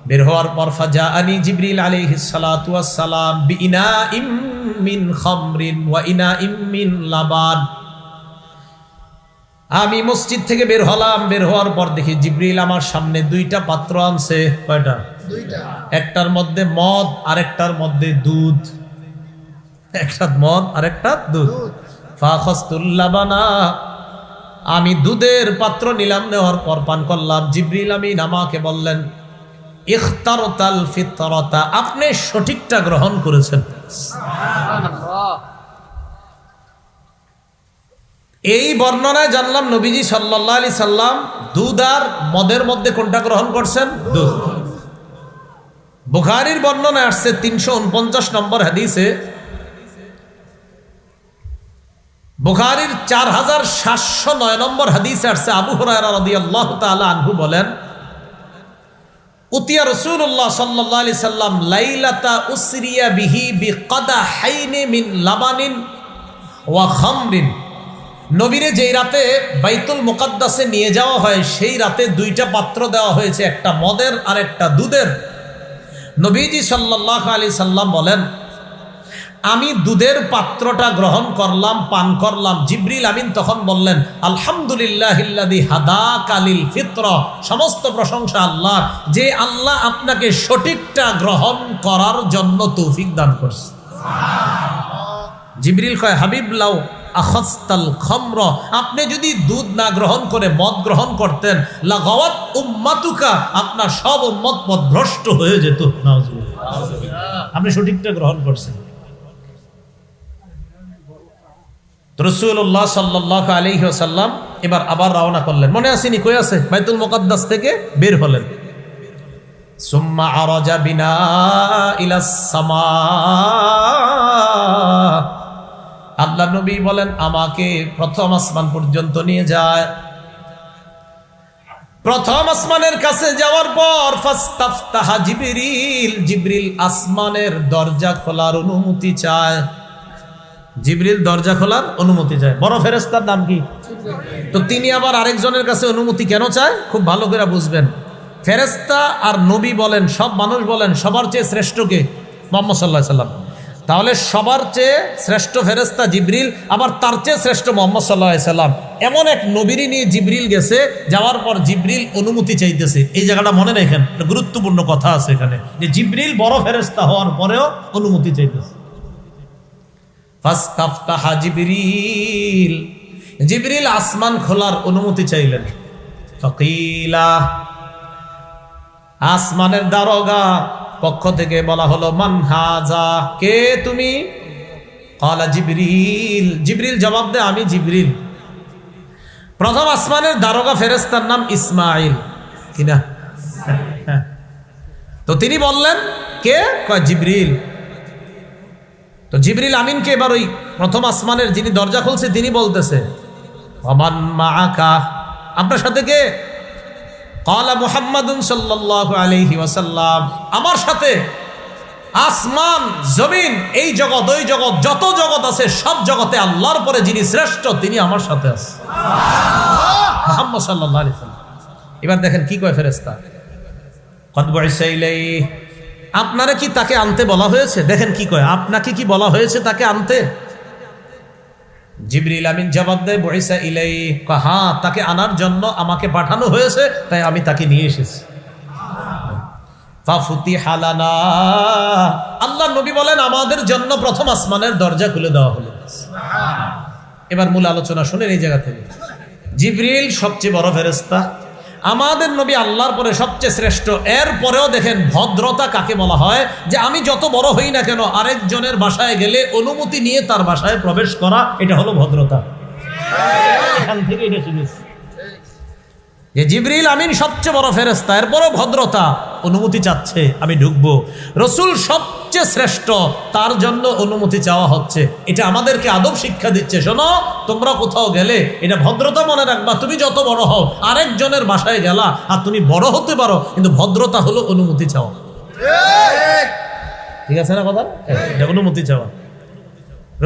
বের হওয়ার পর ফাজাআনি জিবরিল আলাইহিস সালাতু ওয়াস সালাম বিইনাইম মিন খামরিন ওয়া ইনাইম মিন লাবান, আমি মসজিদ থেকে বের হলাম। বের হওয়ার পর দেখি জিবরিল আমার সামনে 2টা পাত্র আনছে। কয়টা? 2টা। একটার মধ্যে মদ আর একটার মধ্যে দুধ, একটা মদ আর একটা দুধ। ফাখাসতুল লাবানা, আমি দুধের পাত্র নিলাম, নেওয়ার পর পান করলাম। জিবরিল আমিন আমাকে বললেন, ইখতারতাল ফিতরাতা, আপনি সঠিকটা গ্রহণ করেছেন। সুবহানাল্লাহ। এই বর্ণনায় জানলাম নবীজি সাল্লাল্লাহু আলাইহি সাল্লাম দুধ আর মদের মধ্যে কোনটা গ্রহণ করছেন? দুধ। বুখারীর বর্ণনা আসছে 349 নম্বর হাদিসে, বুখারীর 4709 নম্বর হাদিসে আসছে, আবু হুরায়রা রাদিয়াল্লাহু তাআলা আনহু বলেন, উতিয়া রাসূলুল্লাহ সাল্লাল্লাহু আলাইহি সাল্লাম লাইলাতা উসরিয়া বিহি বিকাদাহাইনি মিন লাবানিন ওয়া খামরিন। নবীরে যেই রাতে বাইতুল মুকাদ্দাসে নিয়ে যাওয়া হয় সেই রাতে দুইটা পাত্র দেওয়া হয়েছে, একটা মদের আর একটা দুধের। নবীজি সাল্লাল্লাহু আলাইহি সাল্লাম বলেন, আমি দুধের পাত্রটা গ্রহণ করলাম, পান করলাম। জিবরিল আমিন তখন বললেন, আলহামদুলিল্লাহিল্লাযী হাদাকা লিল ফিতরা, সমস্ত প্রশংসা আল্লাহর, যে আল্লাহ আপনাকে সঠিকটা গ্রহণ করার জন্য তৌফিক দান করছে। জিবরিল কয়, হাবিব লাউ আখাস্তাল খামর, আপনি যদি দুধ না গ্রহণ করে মদ গ্রহণ করতেন, লাগাওয়াত উম্মাতুকা, আপনার সব উম্মত পথভ্রষ্ট হয়ে যেত। আপনি সঠিকটা গ্রহণ করছেন। রাসূলুল্লাহ সাল্লাল্লাহু আলাইহি ওয়াসাল্লাম এবার আবার রওনা করলেন। মনে আসেনি? কই আছে? বাইতুল মুকাদ্দাস থেকে বের হলেন। সুম্মা আরাজা বিনা ইলাস সামা, আল্লাহ নবী বলেন, আমাকে প্রথম আসমান পর্যন্ত নিয়ে যায়। প্রথম আসমানের কাছে যাওয়ার পর ফাস্তাফতাহা জিবরিল, জিবরিল আসমানের দরজা খোলার অনুমতি চায়। জিবরিল দরজা খোলার অনুমতি চায়। বড় ফেরেশতার নাম কি? তো তিনি আবার আরেকজনের কাছে অনুমতি কেন চায়? খুব ভালো করে বুঝবেন। ফেরেশতা আর নবী বলেন, সব মানুষ বলেন, সবার চেয়ে শ্রেষ্ঠকে মুহাম্মদ সাল্লাল্লাহু আলাইহি সাল্লাম। তাহলে সবার চেয়ে শ্রেষ্ঠ ফেরেশতা জিবরিল, আবার তার চেয়ে শ্রেষ্ঠ মুহাম্মদ সাল্লাল্লাহু আলাইহি সাল্লাম। এমন এক নবীরই নিয়ে জিবরিল গেছে, যাওয়ার পর জিবরিল অনুমতি চাইতেছে। এই জায়গাটা মনে রাখেন, গুরুত্বপূর্ণ কথা আছে এখানে, যে জিবরিল বড় ফেরেশতা হওয়ার পরেও অনুমতি চাইতেছে। ফাস্তাফতাহা জিবরিল, জিবরিল আসমান খোলার অনুমতি চাইলেন। ফাকিলা, আসমানের দারোগা পক্ষ থেকে বলা হলো, মান হাজা, কে তুমি? ক্বালা জিবরিল, জিবরিল জবাব দেয়, আমি জিবরিল। প্রথম আসমানের দারোগা ফেরেশতার নাম ইসমাইল, কিনা? তো তিনি বললেন, কে? কয় জিবরিল। তো জিবরিল আমিনকে এবার ওই প্রথম আসমানের যিনি দরজা খুলছে তিনি বলতেছে, ওমান মাআকা, আপনার সাথে কে? ক্বালা মুহাম্মাদুন সাল্লাল্লাহু আলাইহি ওয়াসাল্লাম, আমার সাথে আসমান জমিন, এই জগৎ ওই জগৎ, যত জগৎ আছে সব জগতে আল্লাহর পরে যিনি শ্রেষ্ঠ তিনি আমার সাথে আছে, মুহাম্মদ সাল্লাল্লাহু আলাইহি ওয়াসাল্লাম। এবার দেখেন কি কয় ফেরেশতা, ক্বাদ বুইসা ইলাইহি, আপনারা কি তাকে আনতে বলা হয়েছে? দেখেন কি কয়, আপনাকে কি বলা হয়েছে তাকে আনতে? জিবরিল আমিন জবাব দেয়, বুইসা ইলাইহি, হ্যাঁ, তাকে আনার জন্য আমাকে পাঠানো হয়েছে, তাই আমি তাকে নিয়ে এসেছি। ফাফুতিহা লানা, আল্লাহ নবী বলেন, আমাদের জন্য প্রথম আসমানের দরজা খুলে দেওয়া হলো। এবার মূল আলোচনা শুনেন এই জায়গা থেকে। জিবরিল সবচেয়ে বড় ফেরেশতা, আমাদের নবী আল্লাহর পরে সবচেয়ে শ্রেষ্ঠ। এর পরেও দেখেন ভদ্রতা কাকে বলা হয়, যে আমি যত বড় হই না কেন আরেকজনের বাসায় গেলে অনুমতি নিয়ে তার বাসায় প্রবেশ করা, এটা হলো ভদ্রতা। এখান থেকে এটা শিখেছি যে জিবরিল আমিন সবচেয়ে বড় ফেরেশতা, এরপরও ভদ্রতা, অনুমতি চাচ্ছে আমি ঢুকবো। রসুল সবচেয়ে শ্রেষ্ঠ, তার জন্য অনুমতি চাওয়া হচ্ছে। এটা আমাদেরকে আদব শিক্ষা দিচ্ছে। শোনো, তোমরা কোথাও গেলে এটা ভদ্রতা মনে রাখবা, তুমি যত বড় হও আরেকজনের বাসায় গেলা আর তুমি বড় হতে পারো, কিন্তু ভদ্রতা হলো অনুমতি চাওয়া। ঠিক আছে না কথা? এটা অনুমতি চাওয়া।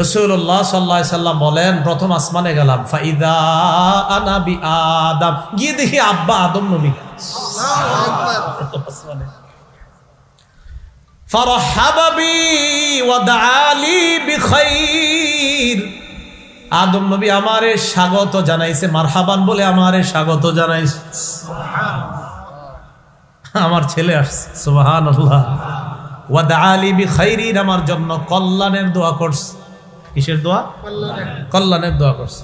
রাসূলুল্লাহ সাল্লাল্লাহু আলাইহি সাল্লাম বলেন, প্রথম আসমানে গেলাম, ফাইদা আনা বি আদম, গিয়ে দেখি আব্বা আদম নবী। ফারহাবা বি ওয়া দাআলি বিখাইর, আদম নবী আমারে স্বাগত জানাইছে, মারহাবান বলে আমারে স্বাগত জানাইছে। আমার ছেলে আসছে, সুবহানাল্লাহ। ওয়া দাআলি বিখাইরিন, আমার জন্য কল্যাণের দোয়া করছে। কিসের দোয়া? কল্যাণের দোয়া করছে।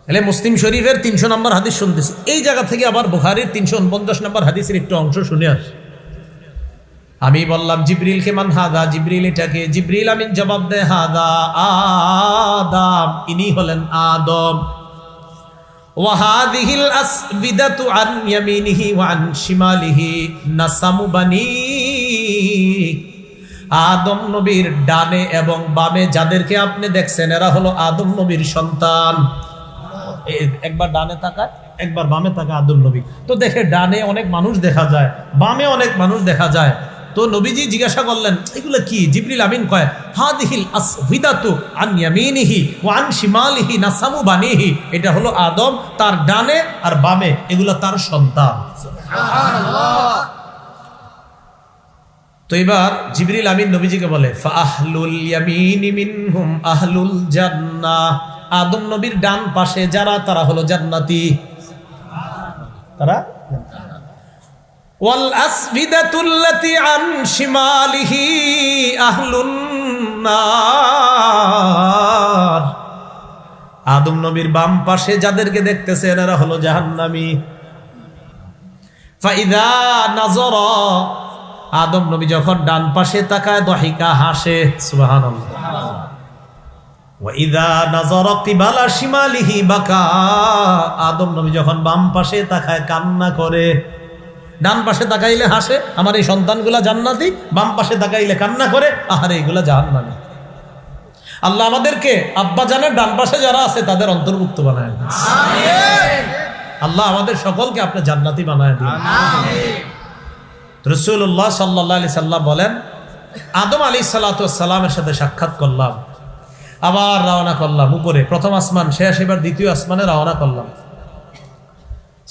তাহলে মুসলিম শরীফের 300 নম্বর হাদিস শুনতেছি। এই জায়গা থেকে আবার বুখারীর 349 নম্বর হাদিসের একটু অংশ শুনে আসি। আমি বললাম জিবরিলকে, মান হাদা, জিবরিল এটাকে? জিবরিল আমিন জবাব দেয়, হাদা আদম, ইনি হলেন আদম। ওয়া হাযিহিল আসবিদাতু আন ইয়ামিনিহি ওয়া আন শিমালিহি নাসামু বানি আদম নবীর ডানে এবং বামে যাদেরকে আপনি দেখছেন এরা হলো আদম নবীর সন্তান। একবার ডানে তাকায়, একবার বামে তাকায় আদম নবী। তো দেখে ডানে অনেক মানুষ দেখা যায়, বামে অনেক মানুষ দেখা যায়। তো নবীজি জিজ্ঞাসা করলেন এগুলো কি? জিবরিল আমিন কয় হাদিহিল আসফিদাতু আন ইয়ামিনিহি ওয়া আন শিমালিহি নাসামু বানিহি। এটা হলো আদম, তার ডানে আর বামে এগুলো তার সন্তান। সুবহানাল্লাহ। তো এবার জিবরিল আমিন নবীজিকে বলে ফাআহলুল ইয়ামিনি মিনহুম আহলুল জান্নাহ। আদম নবীর ডান পাশে যারা তারা হলো জান্নাতি, তারা। ওয়াল আসবিদাতুল্লাতি আন শিমালিহি আহলুন নার। আদম নবীর বাম পাশে যাদেরকে দেখতেছেন এরা হলো জাহান্নামী। ফাইদা নাযরা, আদম নবী যখন ডান পাশে তাকায় দহিকা হাসে, সুবহানাল্লাহ। ওয়া ইযা নাযারা কিবালা শিমালিহি বাকা, আদম নবী যখন বাম পাশে তাকায় কান্না করে। ডান পাশে তাকাইলে হাসে, আমার এই সন্তানগুলা জান্নাতি, বাম পাশে তাকাইলে কান্না করে, আহারে এগুলা জাহান্নামী। আল্লাহ আমাদেরকে আব্বা জানের ডান পাশে যারা আছে তাদের অন্তর্ভুক্ত বানায় দিন, আমিন। আল্লাহ আমাদের সকলকে আপনি জান্নাতি বানায় দিন, আমিন। রাসূলুল্লাহ সাল্লাল্লাহু আলাইহি সাল্লাম বলেন আদম আলাইহিস সালাতু ওয়াস সালামের সাথে সাক্ষাৎ করলাম, আবার রওনা করলাম উপরে, প্রথম আসমান শেষ, এবার দ্বিতীয় আসমানে রওনা করলাম।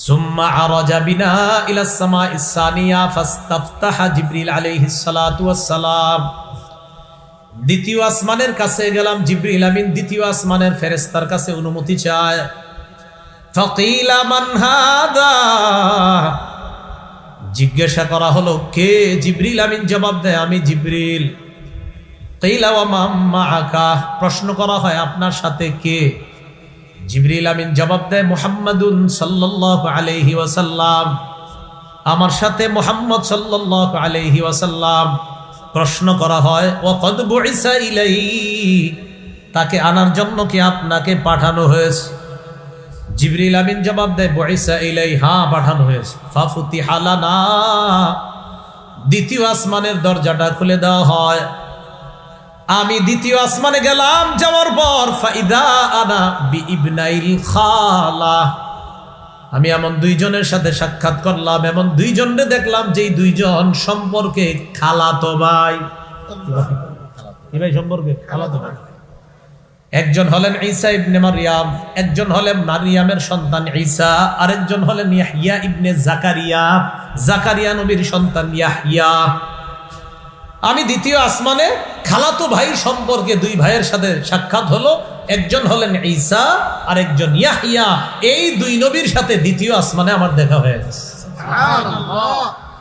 সুম্মা আরাজা বিনা ইলাস সামাইস সানিয়া ফাস্তাফতাহা জিবরিল আলাইহিস সালাতু ওয়াস সালাম। দ্বিতীয় আসমানের কাছে গেলাম, জিবরিল আমিন দ্বিতীয় আসমানের ফেরেশতার কাছে অনুমতি চায়। ফাকিলা মান হাদা, জিজ্ঞাসা করা হলো কে? জিবরিল আমিন জবাব দেয় আমি জিবরিল। কিলা ওয়া মান মাআকা, প্রশ্ন করা হয় আপনার সাথে কে? জিবরিল আমিন জবাব দেয় মুহাম্মাদুন সাল্লাল্লাহু আলাইহি ওয়াসাল্লাম, আমার সাথে মুহাম্মদ সাল্লাল্লাহু আলাইহি ওয়াসাল্লাম। প্রশ্ন করা হয় ওয়া কদ বুইসা ইলাইহি, তাকে আনার জন্য কি আপনাকে পাঠানো হয়েছে? জিবরিল আমিন জবাব দেয় বুইসা ইলাইহি, হ্যাঁ পাঠানো হয়েছে। ফাফুতিহা লানা, দ্বিতীয় আসমানের দরজাটা খুলে দেওয়া হয়। আমি দ্বিতীয় আসমানে গেলাম, যাওয়ার পর ফাইদা আনা বিইবনাইল খালা, আমি এমন দুইজনের সাথে সাক্ষাৎ করলাম, এমন দুইজনকে দেখলাম যেই দুইজন সম্পর্কে খালাতো ভাই। কি ভাই সম্পর্কে? খালাতো ভাই। একজন হলেন ঈসা ইবনে মারইয়াম, একজন হলেন মারইয়ামের সন্তান ঈসা, আরেকজন হলেন ইয়াহইয়া ইবনে জাকারিয়া, জাকারিয়া নবীর সন্তান ইয়াহইয়া। আমি দ্বিতীয় আসমানে খালাতো ভাই সম্পর্কে দুই ভাইয়ের সাথে সাক্ষাৎ হলো, একজন হলেন ঈসা আর একজন ইয়াহইয়া। এই দুই নবীর সাথে দ্বিতীয় আসমানে আমার দেখা হয়ে গেছে, সুবহানাল্লাহ।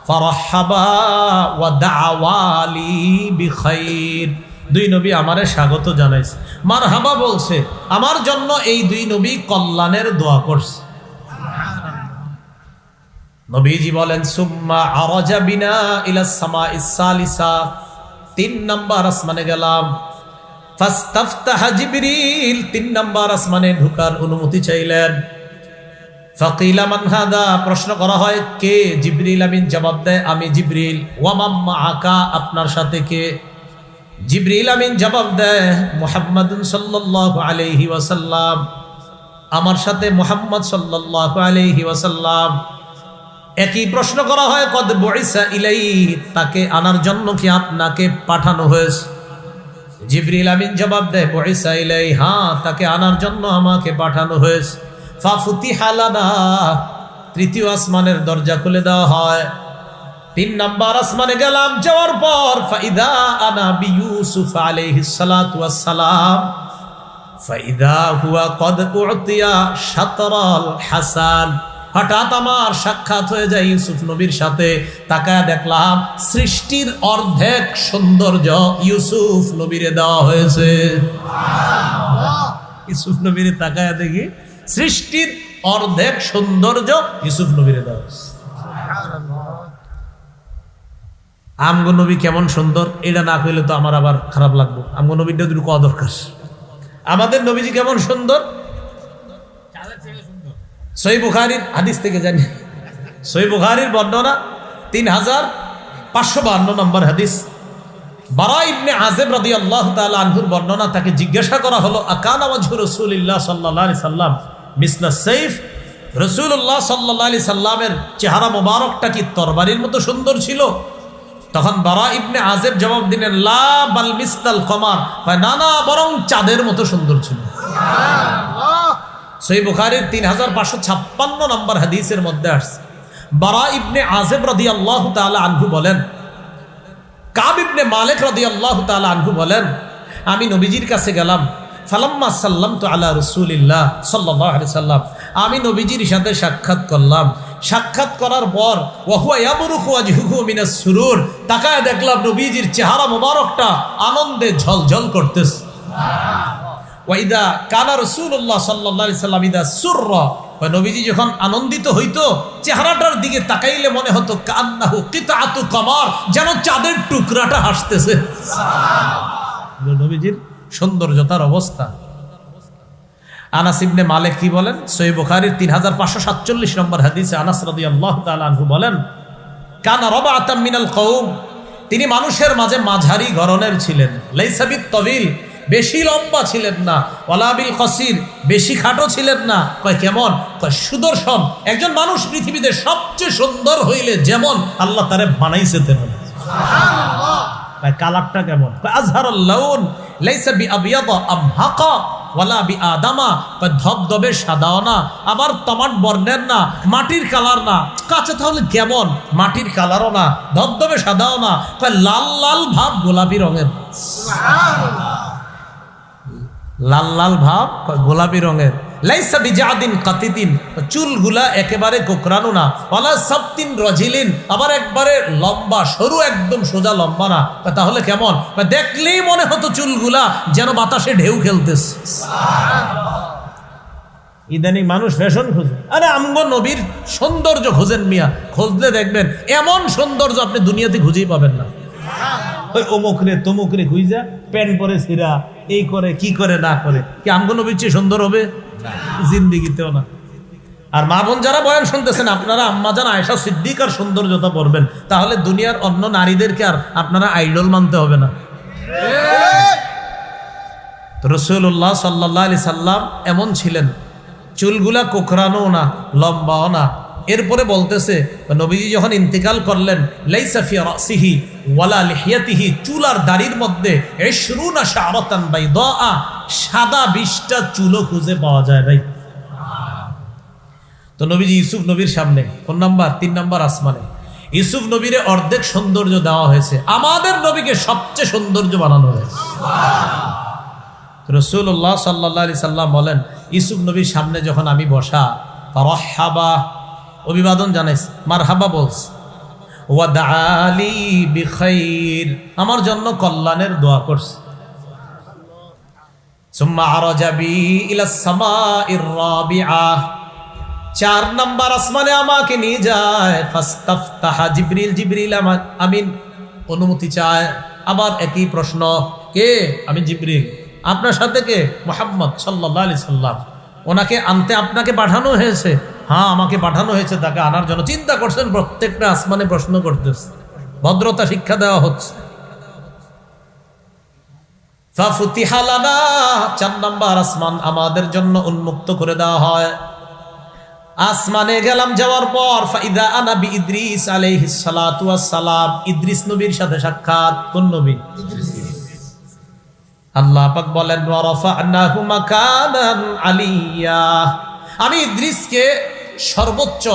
ফারহাবা ওয়া দাআওয়ালি বিখাইর, দুই নবী আমারে স্বাগত জানাইছে, মারহাবা বলছে, আমার জন্য এই দুই নবী কল্যাণের দোয়া করছে। নবীজি বলেন সুম্মা আরাজা বিনা ইলাস সামাইস সালিসা, তিন নাম্বার আসমানে গেলাম। ফাস্তাফতাহা জিবরিল, তিন নাম্বার আসমানে ঢোকার অনুমতি চাইলেন। ফাকিলা মান হাদা, প্রশ্ন করা হয় কে? জিবরিল আমিন জবাব দেয় আমি জিবরিল। ওয়া মান মাআকা, আপনার সাথে কে? জিবরিল আমিন জবাব দেয় মুহাম্মাদুন সাল্লাল্লাহু আলাইহি ওয়াসাল্লাম, আমার সাথে মুহাম্মদ সাল্লাল্লাহু আলাইহি ওয়াসাল্লাম। একই প্রশ্ন করা হয় কদ বুইসা ইলাইহি, তাকে আনার জন্য কি আপনাকে পাঠানো হয়েছে? জিবরিল আমিন জবাব দেয় বুইসা ইলাইহি, হ্যাঁ তাকে আনার জন্য আমাকে পাঠানো হয়েছে। ফাফুতিহা লানা, তৃতীয় আসমানের দরজা খুলে দেওয়া হয়। তিন নাম্বার আসমানে গেলাম, যাওয়ার পর ফাইদা আনা বিইউসুফ আলাইহিস সালাতু ওয়াস সালাম, ফাইদা হুয়া কদ উতিয়া শাতরাল হাসান। হঠাৎ আমার সাক্ষাৎ হয়ে যায় ইউসুফ নবীর সাথে। তাকায় দেখলাম সৃষ্টির অর্ধেক সৌন্দর্য ইউসুফ নবীরে দেওয়া হয়েছে, সুবহানাল্লাহ। ইউসুফ নবীরে তাকায় দেখি সৃষ্টির অর্ধেক সৌন্দর্য ইউসুফ নবীরে দেওয়া হয়েছে, সুবহানাল্লাহ। আমগো নবী কেমন সুন্দর, এটা না কইলে তো আমার আবার খারাপ লাগবে। আমগো নবীটা একটু কওয়া দরকার। আমাদের নবীজি কেমন সুন্দর, সহিহ বুখারীর হাদিস থেকে জানি, সহিহ বুখারীর বর্ণনা 3552 নম্বর হাদিস। বারা ইবনে আযিব রাদিয়াল্লাহু তাআলা আনহুর বর্ণনা, তাকে জিজ্ঞাসা করা হলো আকানা ওয়াজহু রাসূলিল্লাহ সাল্লাল্লাহু আলাইহি সাল্লাম মিসলা সাইফ, রাসূলুল্লাহ সাল্লাল্লাহু আলাইহি সাল্লামের চেহারা মোবারকটা কি তরবারির মতো সুন্দর ছিল? তখন বারা ইবনে আযিব জবাব দিলেন লা বাল মিসলাল কমার, না না, বরং চাঁদের মতো সুন্দর ছিল। সুবহানাল্লাহ। সহিহ বুখারীর 3556 নম্বর হাদিসের মধ্যে আসছে, বারা ইবনে আযিব রাদিয়াল্লাহু তাআলা আনহু বলেন, কাব ইবনে মালিক রাদিয়াল্লাহু তাআলা আনহু বলেন, আমি নবীজির কাছে গেলাম, ফালাম্মা সাল্লামতু আলা রাসূলিল্লাহ সাল্লাল্লাহু আলাইহি সাল্লাম, আমি নবীজির সাথে সাক্ষাৎ করলাম। সাক্ষাৎ করার পর ওয়া হুয়া ইয়াবরুকু ওয়াজহুহু মিনাস সুরুর, তাকায় দেখলাম নবীজির চেহারা মোবারকটা আনন্দে ঝলঝল করতেছে। সুবহানাল্লাহ। ওয়া ইদা কানা রাসূলুল্লাহ সাল্লাল্লাহু আলাইহি সাল্লাম ইদা সুররা, নবীজি যখন আনন্দিত হইতো চেহারাটার দিকে তাকাইলে মনে হতো কান্নাহু কিতাআতু কমার, যেন চাঁদের টুকরাটা হাসতেছে। সুবহানাল্লাহ। নবীজির সৌন্দর্যতার অবস্থা। আনাস ইবনে মালিক কি বলেন? সহিহ বুখারীর 3547 নম্বর হাদিসে আনাস রাদিয়াল্লাহু তাআলা আনহু বলেন, কানা রাবাতাম মিনাল কওম, তিনি মানুষের মাঝে মাঝারি গড়নের ছিলেন। লাইসা বিত তাবিল, বেশি লম্বা ছিলেন না, ওয়ালা বিল কসির, বেশি খাটো ছিলেন না। কয় কেমন? কয় সুদর্শন। একজন মানুষ পৃথিবীতে সবচেয়ে সুন্দর হইলে যেমন আল্লাহ তারে বানাইছে তেমন। সুবহানাল্লাহ। কয় কালারটা কেমন? কয় আজহারুল লাউন লাইসা বিআবিয়াদা আমহাকা ওয়ালা বিআদামা, কয় ধবধবে সাদাও না, আবার টমাট বর্ণের না, মাটির কালার না। কাছে তাহলে কেমন? মাটির কালারও না, ধবধবে সাদাও না, কয় লাল লাল ভাব গোলাপি রঙের। সুবহানাল্লাহ। লাল লাল ভাব গোলাপি রঙের। লাইসা বিজাদিন কাতিদিন, চুলগুলা একেবারে কোকড়ানো না, ওয়ালা সাবতিন রজিলিন, আবার একবারে লম্বা সরু, একদম সোজা লম্বা না। তাহলে কেমন? দেখলেই মনে হতো চুলগুলা যেন বাতাসে ঢেউ খেলতেছে। ইদানিং মানুষ ফ্যাশন খোঁজে, আরে আমগো নবীর সৌন্দর্য খোঁজেন মিয়া, খুঁজলে দেখবেন এমন সৌন্দর্য আপনি দুনিয়াতে খুঁজেই পাবেন না। ওই অমুকরে তমুকরে খুঁজা প্যান্ট পরে ছিঁড়া, এই করে কি করে না করে, কি আমগো নবীর চেয়ে সুন্দর হবে? জিন্দিগিতেও না। আর মা বোন যারা বয়ান শুনতেছেন, আপনারা আম্মাজান আয়েশা সিদ্দিকার সৌন্দর্যতা পড়বেন, তাহলে দুনিয়ার অন্য নারীদেরকে আর আপনারা আইডল মানতে হবে না। রাসূলুল্লাহ সাল্লাল্লাহু আলাইহি সাল্লাম এমন ছিলেন, চুলগুলা কোকড়ানো না, লম্বাও না। এরপরে বলতেছে নবীজি যখন ইন্তিকাল করলেন, লাইসা ফি রাসিহি ওয়ালা লিহিয়াতিহি, চুল আর দাড়ির মধ্যে 20 শাআরাতান বাইদা, সাদা 20টা চুলও খুঁজে পাওয়া যায় নাই। তো নবীজি ইউসুফ নবীর সামনে কোন নাম্বার? 3 নাম্বার আসমানে ইউসুফ নবীরে অর্ধেক সৌন্দর্য দেওয়া হয়েছে, আমাদের নবীকে সবচেয়ে সৌন্দর্য বানানো হয়েছে। রাসূলুল্লাহ সাল্লাল্লাহু আলাইহি সাল্লাম বলেন, ইউসুফ নবীর সামনে যখন আমি বসা, ফারহাবা, অভিবাদন জানাইছে, মারহাবা বলছে, ওয়া দাআলি বিখাইর, আমার জন্য কল্যাণের দোয়া করছে। সুম্মা আরাজা বি ইলা সামাইর রাবিআ, 4 নাম্বার আসমানে আমাকে নিয়ে যায়। ফাস্তাফতাহা জিবরিল, জিবরিল আমিন অনুমতি চায়। আবার একই প্রশ্ন, কে? আমি জিবরিল। আপনার সাথে কে? মুহাম্মদ সাল্লাল্লাহু আলাইহি সাল্লাম। ওনাকে আনতে আপনাকে পাঠানো হয়েছে? হ্যাঁ, আমাকে পাঠানো হয়েছে তাকে আনার জন্য। চিন্তা করছেন, প্রত্যেকটা আসমানে প্রশ্ন করতেছে, ভদ্রতা শিক্ষা দেওয়া হচ্ছে। ফাফুতিহা লানা, 4 নাম্বার আসমান আমাদের জন্য উন্মুক্ত করে দেওয়া হয়। আসমানে গেলাম, যাওয়ার পর ফাইদা আনা বি ইদ্রিস আলাইহিস সালাতু ওয়াস সালাম, ইদ্রিস নবীর সাথে সাক্ষাৎ। কোন নবী? আল্লাহ পাক বলেন, ওয়া রাফা'নাহু মাকানান আলিয়্যা, আমি ইদ্রিসকে সর্বোচ্চ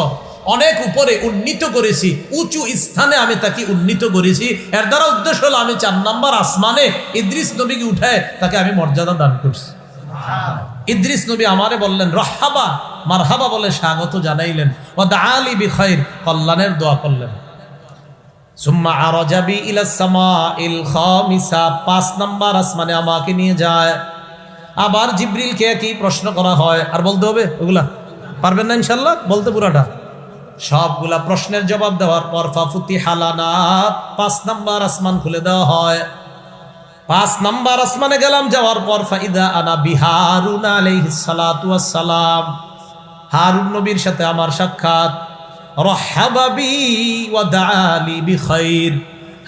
অনেক উপরে উন্নীত করেছি, উঁচু স্থানে আমি তাকে উন্নীত করেছি। এর দ্বারা উদ্দেশ্য হলো আমি 4 নাম্বার আসমানে ইদ্রিস নবীকে উঠায় তাকে আমি মর্যাদা দান করছি। ইদ্রিস নবী আমারে বললেন রহাবা, মারহাবা বলে স্বাগত জানাইলেন। ওয়া দাআলি বিখাইর, কল্যাণের দোয়া করলেন। সুম্মা আরাজা বি ইলা সামাইল খামিসা, 5 নাম্বার আসমানে আমাকে নিয়ে যায়। আবার জিবরিলকে কি প্রশ্ন করা হয়, আর বলতে হবে? ওগুলা পারবেন না ইনশাআল্লাহ বলতে, পুরাটা সবগুলা প্রশ্নের জবাব দেওয়ার পর ফাফুতিহা লানা, 5 নাম্বার আসমান খুলে দেওয়া হয়। 5 নাম্বার আসমানে গেলাম, যাওয়ার পর ফাইদা আনা বিহারুন আলাইহিস সালাতু ওয়াস সালাম, হারুন নবীর সাথে আমার সাক্ষাৎ। রহাবা বি ওয়া দাআলি বিখাইর,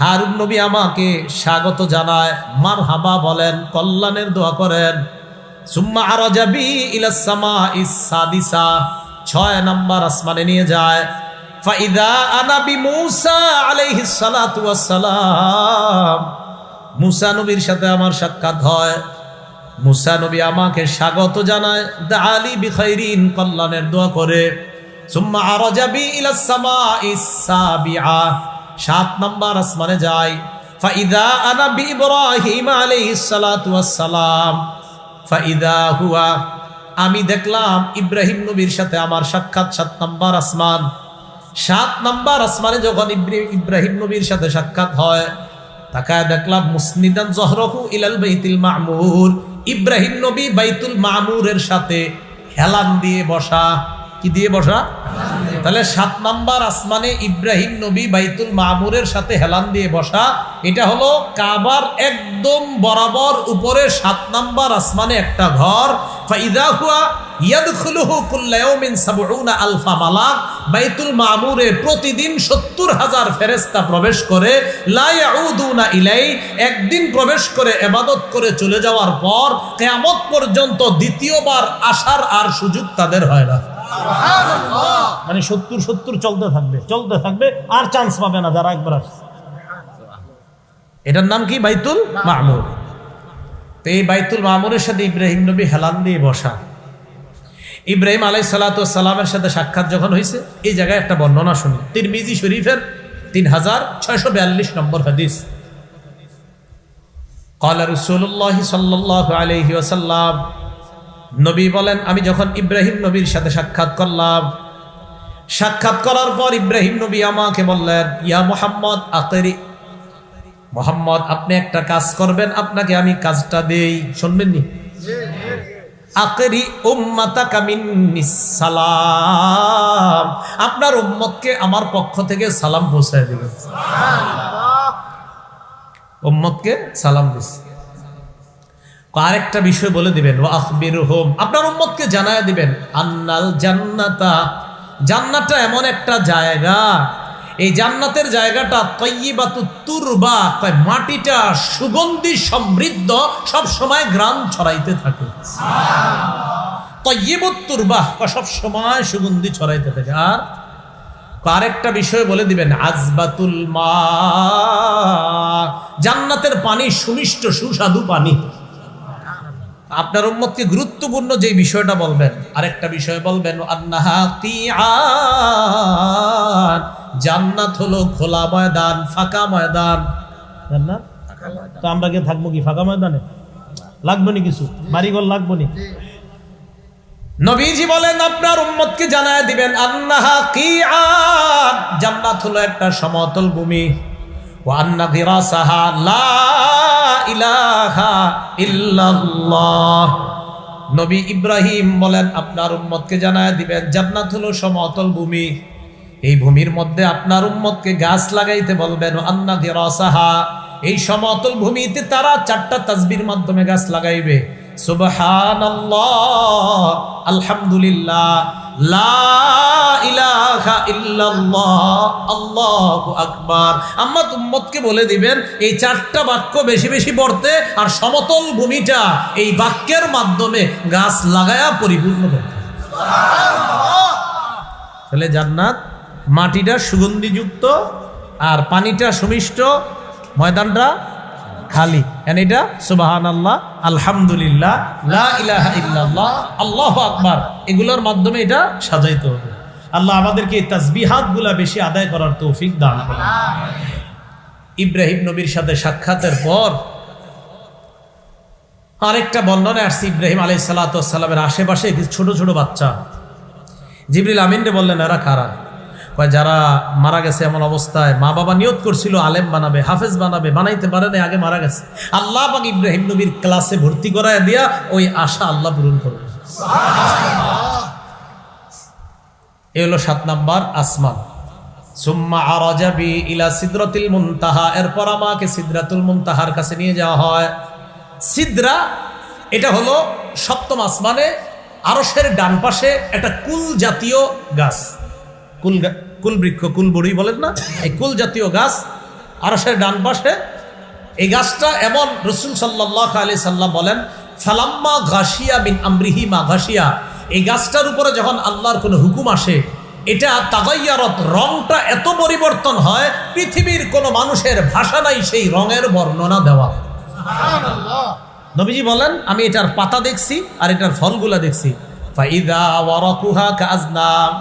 হারুন নবী আমাকে স্বাগত জানায়, মারহাবা বলেন, কল্যাণের দোয়া করেন। সুম্মা আরাজা বি ইলাস সামাইস সাদিসা, 6 নম্বর আসমানে নিয়ে যায়। ফাইদা আনা বি মূসা আলাইহিস সালাতু ওয়াস সালাম, মূসা নবীর সাথে আমার সাক্ষাৎ হয়। মূসা নবী আমাকে স্বাগত জানায়, দাআলি বিখাইরিন, কল্যাণের দোয়া করে। সুম্মা আরাজা বি ইলাস সামাইস সাবিআ, 7 নম্বর আসমানে যায়। ফাইদা আনা বি ইব্রাহিম আলাইহিস সালাতু ওয়াস সালাম, ফাইদা হুয়া, আমি দেখলাম ইব্রাহিম নবীর সাথে আমার সাক্ষাৎ 7 নম্বর আসমান। 7 নম্বর আসমানে যখন ইব্রাহিম নবীর সাথে সাক্ষাৎ হয়, তাকায় দেখলাম মুসনিদান জহরহু ইলাল বাইতুল মামুর, ইব্রাহিম নবী বাইতুল মামুরের সাথে হেলান দিয়ে বসা। কি দিয়ে বসা? তাহলে 7 নম্বর আসমানে ইব্রাহিম নবী বাইতুল মামুরের সাথে হেলান দিয়ে বসা। এটা হলো কাবার একদম বরাবর উপরে 7 নম্বর আসমানে একটা ঘর। ফাইদা হুয়া ইয়াদখুলুহু কুল্লা ইয়াউমিন ৭০,০০০ মালাক, বাইতুল মামুরে প্রতিদিন ৭০,০০০ ফেরেশতা প্রবেশ করে। লা ইয়াউদুনা ইলাই, একদিন প্রবেশ করে ইবাদত করে চলে যাওয়ার পর কিয়ামত পর্যন্ত দ্বিতীয়বার আসার আর সুযোগ তাদের হয় না। মানে ৭০ চলতে থাকবে আর চান্স পাবে না যারা একবার আসছে। এটার নাম কি? বাইতুল মামুর। তো এই বাইতুল মামুরের সাথে ইব্রাহিম নবী হেলান দিয়ে বসা। ইব্রাহিম আলাইহিস সালাতু ওয়াস সালামের সাথে সাক্ষাৎ যখন হয়েছে, এই জায়গায় একটা বর্ণনা শুনি, তিরমিজি শরীফের 3642 নম্বর হাদিস। ক্বালা রাসূলুল্লাহ সাল্লাল্লাহু আলাইহি ওয়াসাল্লাম, নবী বলেন, আমি যখন ইব্রাহিম নবীর সাথে সাক্ষাৎ করলাম, সাক্ষাৎ করার পর ইব্রাহিম নবী আমাকে বললেন, ইয়া মুহাম্মদ আকিরি, মুহাম্মদ আপনি একটা কাজ করবেন, আপনাকে আমি কাজটা দেই, শুনবেন নি? আকিরি উম্মাতাকা মিন্নিস সালাম, আপনার উম্মতকে আমার পক্ষ থেকে সালাম পৌঁছায় দিবেন। সুবহানাল্লাহ, উম্মতকে সালাম দিছে। আরেকটা বিষয় বলে দিবেন, ওয়া আখবিরহুম, আপনার উম্মতকে জানায় দিবেন, আন্নাল জান্নাতা, জান্নাতটা এমন একটা জায়গা, এই জান্নাতের জায়গাটা তাইয়্যিবাতুত তুরবা, মাটিটা সুগন্ধি সমৃদ্ধ, সব সময় ঘ্রাণ ছড়াইতে থাকে। সুবহানাল্লাহ, তাইয়্যিবাতুত তুরবা, সব সময় সুগন্ধি ছড়াইতে থাকে। আর আরেকটা বিষয় বলে দিবেন, আযবাতুল মা, জান্নাতের পানি সুমিষ্ট সুস্বাদু পানি। আপনার উম্মতকে গুরুত্বপূর্ণ যে বিষয়টা বলবেন, আরেকটা বিষয় বলবেন, আন্নাহা কিআন, জান্নাত হলো খোলা ময়দান, ফাঁকা ময়দান। জান্নাত তো আমরা কি থাকবো কি ফাঁকা ময়দানে? লাগবে নি কিছু, বাড়িঘর লাগবে নি? নবীজি বলেন, আপনার উম্মতকে জানায় দিবেন, আন্নাহা কিআন, জান্নাত হলো একটা সমতল ভূমি। ওয়া আন্না গিরাসাহা লা ইলাহা ইল্লাল্লাহ, নবী ইব্রাহিম বলেন, আপনার উম্মতকে জানায় দিবেন, জান্নাত হলো সমতল ভূমি, এই ভূমির মধ্যে আপনার উম্মতকে গাছ লাগাইতে বলবেন। আন্না গিরাসাহা, এই সমতল ভূমিতে তারা 4টা তাসবির মাধ্যমে গাছ লাগাইবে। সুবহানাল্লাহ, আলহামদুলিল্লাহ, লা ইলাহা ইল্লাল্লাহ, আল্লাহু আকবার। আম্মা উম্মতকে বলে দিবেন এই 4টা বাক্য বেশি বেশি পড়তে, আর সমতল ভূমিটা এই বাক্যের মাধ্যমে গাছ লাগায়া পরিপূর্ণ করতে। সুবহানাল্লাহ, তাহলে জান্নাত মাটিটা সুগন্ধিযুক্ত, আর পানিটা সুমিষ্ট, ময়দানটা খালি। এটা সুবহানাল্লাহ, আলহামদুলিল্লাহ, লা ইলাহা ইল্লাল্লাহ, আল্লাহু আকবার, এগুলোর মাধ্যমে এটা সাজাইতে হবে। আল্লাহ আমাদেরকে এই তাসবিহাতগুলা বেশি আদায় করার তৌফিক দান করুন। ইব্রাহিম নবীর সাথে সাক্ষাতের পর আরেকটা বর্ণনায় আসছে, ইব্রাহিম আলাইহিস সালাতু ওয়াস সালামের আশেপাশে ছোট ছোট বাচ্চা। জিবরিল আমিনরে বললেন, এরা কারা? যারা মারা গেছে এমন অবস্থায়, মা বাবা নিয়ত করছিল আলেম বানাবে, হাফেজ বানাবে, বানাইতে পারে না, আগে মারা গেছে। আল্লাহ পাক ইব্রাহিম নবীর ক্লাসে ভর্তি করায় দিয়া ওই আশা আল্লাহ পূরণ করবে। এ হলো 7 নম্বর আসমান। সুম্মা আরাজা বি ইলা সিদরাতিল মুনতাহা, এরপর আমাকে সিদরাতুল মুনতাহার কাছে নিয়ে যাওয়া হয়। সিদরা এটা হলো 7ম আসমানে আরশের ডান পাশে একটা কুল জাতীয় গাছ, কুল বৃক্ষ, কুল বড়ি বলেন না, এই কুল জাতীয় গাছ আরশের ডান পাশে। এই গাছটা এমন, রাসূল সাল্লাল্লাহু আলাইহি সাল্লাম বলেন, ফালাম্মা গাশিয়া মিন আমরিহি মা গাশিয়া, এই গাছটার উপরে যখন আল্লাহর কোনো হুকুম আসে, এটা তাগাইয়ারত, রংটা এত পরিবর্তন হয়, পৃথিবীর কোনো মানুষের ভাষা নাই সেই রঙের বর্ণনা দেওয়া। সুবহানাল্লাহ। নবীজি বলেন, আমি এটার পাতা দেখছি আর এটার ফলগুলা দেখছি। ফাইদা ওয়ারাকুহা কাআজনাম,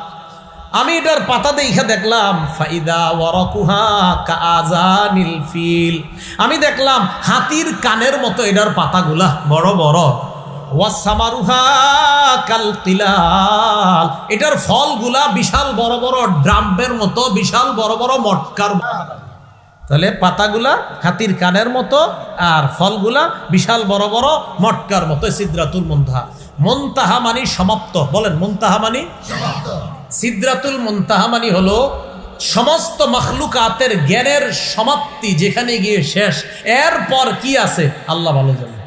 আমি এটার পাতা দেখে দেখলাম, ফাইদা ওয়ারাকুহা কাআজানিল ফিল, আমি দেখলাম হাতির কানের মতো এটার পাতাগুলা বড় বড়। ওয়াসামারুহা কাল তিলাল, এটার ফলগুলা বিশাল বড় বড় ড্রামের মতো, বিশাল বড় বড় মটকার। তাহলে পাতাগুলা হাতির কানের মতো আর ফলগুলা বিশাল বড় বড় মটকার মতো। সিদরাতুল মুনতাহা, মুনতাহা মানে সমাপ্ত। বলেন মুনতাহা মানে সমাপ্ত। সিদরাতুল মুনতাহা মানে হলো সমস্ত মাখলুকাতের জ্ঞানের সমাপ্তি, যেখানে গিয়ে শেষ। এরপর কি আছে আল্লাহ ভালো জানে,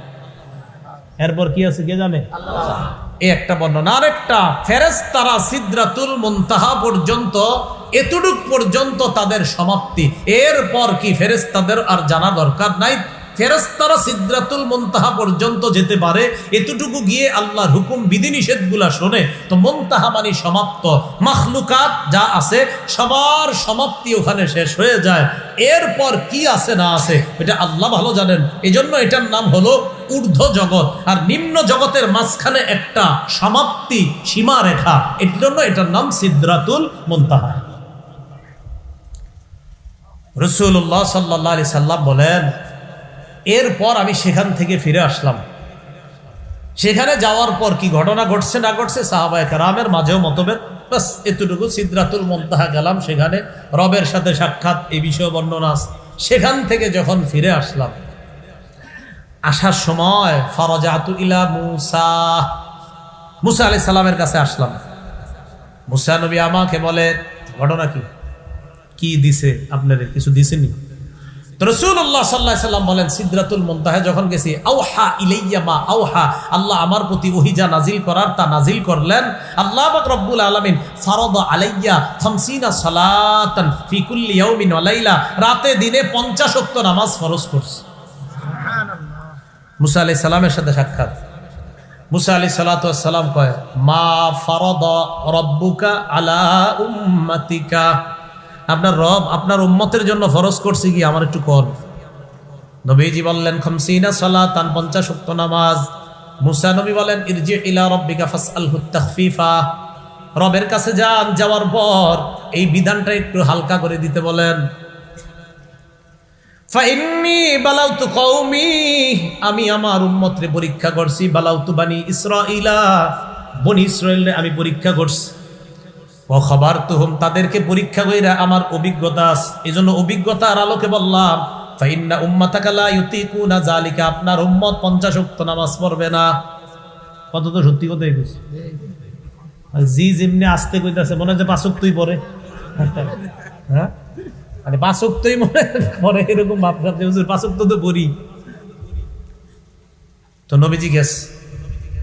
এরপর কি আছে কে জানে? আল্লাহ। এই একটা বর্ণনা। আরেকটা, ফেরেশতারা সিদরাতুল মুনতাহা পর্যন্ত, এতটুক পর্যন্ত তাদের সমাপ্তি। এরপর কি ফেরেশতাদের আর জানা দরকার নাই। ফেরেশতারা সিদরাতুল মুনতাহা পর্যন্ত যেতে পারে, এতটুকু গিয়ে আল্লাহর হুকুম বিধিনিষেধগুলা শোনে। তো মুনতাহা মানে সমাপ্ত। মাখলুকাত যা আছে সবার সমাপ্তি ওখানে শেষ হয়ে যায়। এরপর কি আছে না আছে এটা আল্লাহ ভালো জানেন। এজন্য এটার নাম হলো ঊর্ধ্ব জগৎ, আর নিম্ন জগতের মাঝখানে একটা সমাপ্তি সীমা রেখা, এর জন্য এটার নাম সিদরাতুল মুনতাহা। রাসূলুল্লাহ সাল্লাল্লাহু আলাইহি সাল্লাম বলেন, এরপর আমি সেখান থেকে ফিরে আসলাম। সেখানে যাওয়ার পর কি ঘটনা ঘটছে না ঘটছে সাহাবায়ে কেরামের মাঝেও মতভেদ, বাস এতটুকু। সিদরাতুল মুনতাহা গেলাম, সেখানে রবের সাথে সাক্ষাৎ, এই বিষয়ে বর্ণনা আছে। সেখান থেকে যখন ফিরে আসলাম, আসার সময় ফারাজাতু ইলা মুসা, মুসা আলাইহিস সালামের কাছে আসলাম। মুসা নবী আমাকে বলে, ঘটনা কি, কি দিছে আপনাদের? কিছু দিছেনি? তো রাসূলুল্লাহ সাল্লাল্লাহু আলাইহি সাল্লাম বলেন, সিদরাতুল মুনতাহা যখন গেছি, আওহা ইলাইয়া মা আওহা, আল্লাহ আমার প্রতি ওহী যা নাজিল করার তা নাজিল করলেন। আল্লাহ পাক রব্বুল আলামিন ফারাদা আলাইয়া 50 সালাতান ফি কুল্লি ইয়াউমিন ওয়া লাইলা, রাতে দিনে 50 ওয়াক্ত নামাজ ফরজ করছে। সুবহানাল্লাহ। মুসা আলাইহিস সালামের সাথে সাক্ষাৎ। মুসা আলাইহিস সালাতু ওয়াস সালাম কয়, মা ফারাদা রাব্বুকা আলা উম্মাতিকা, আপনার রব আপনার উম্মতের জন্য ফরজ করছে কি, আমার একটু কর। নবীজি বললেন 50 সালাতান, 50 ওয়াক্ত নামাজ। মুসা নবী বলেন, ইরজি ইলা রাব্বিকা ফাসআলহু তাখফিফা, রবের কাছে যান, যাওয়ার পর এই বিধানটা একটু হালকা করে দিতে বলেন। ফাইন্নী বালাউতু কওমি, আমি আমার উম্মতরে পরীক্ষা করছি। বালাউতু বানি ইসরাঈলা, বনি ইসরাঈলরে আমি পরীক্ষা করছি। ও খবর তুহুম, তাদেরকে পরীক্ষা কইরা আমার অভিজ্ঞতা আছে, এজন্য অভিজ্ঞতার আলোকে বললাম। ফাইন্না উম্মাতাকা লা ইউতিকুনা যালিকা, আপনার উম্মত 50 ওয়াক্ত নামাজ পড়বে না। কত তো সত্যি কথাই কইছি। জি যেমনি আস্তে কইতাছে, মনে হয় যে 5 ওয়াক্তই পড়ে। হ্যাঁ, মানে 5 ওয়াক্তই মনে পড়ে, এরকম ভাবতে হুজুর 5 ওয়াক্ত তো পড়ি। তো নবীজি গেছে,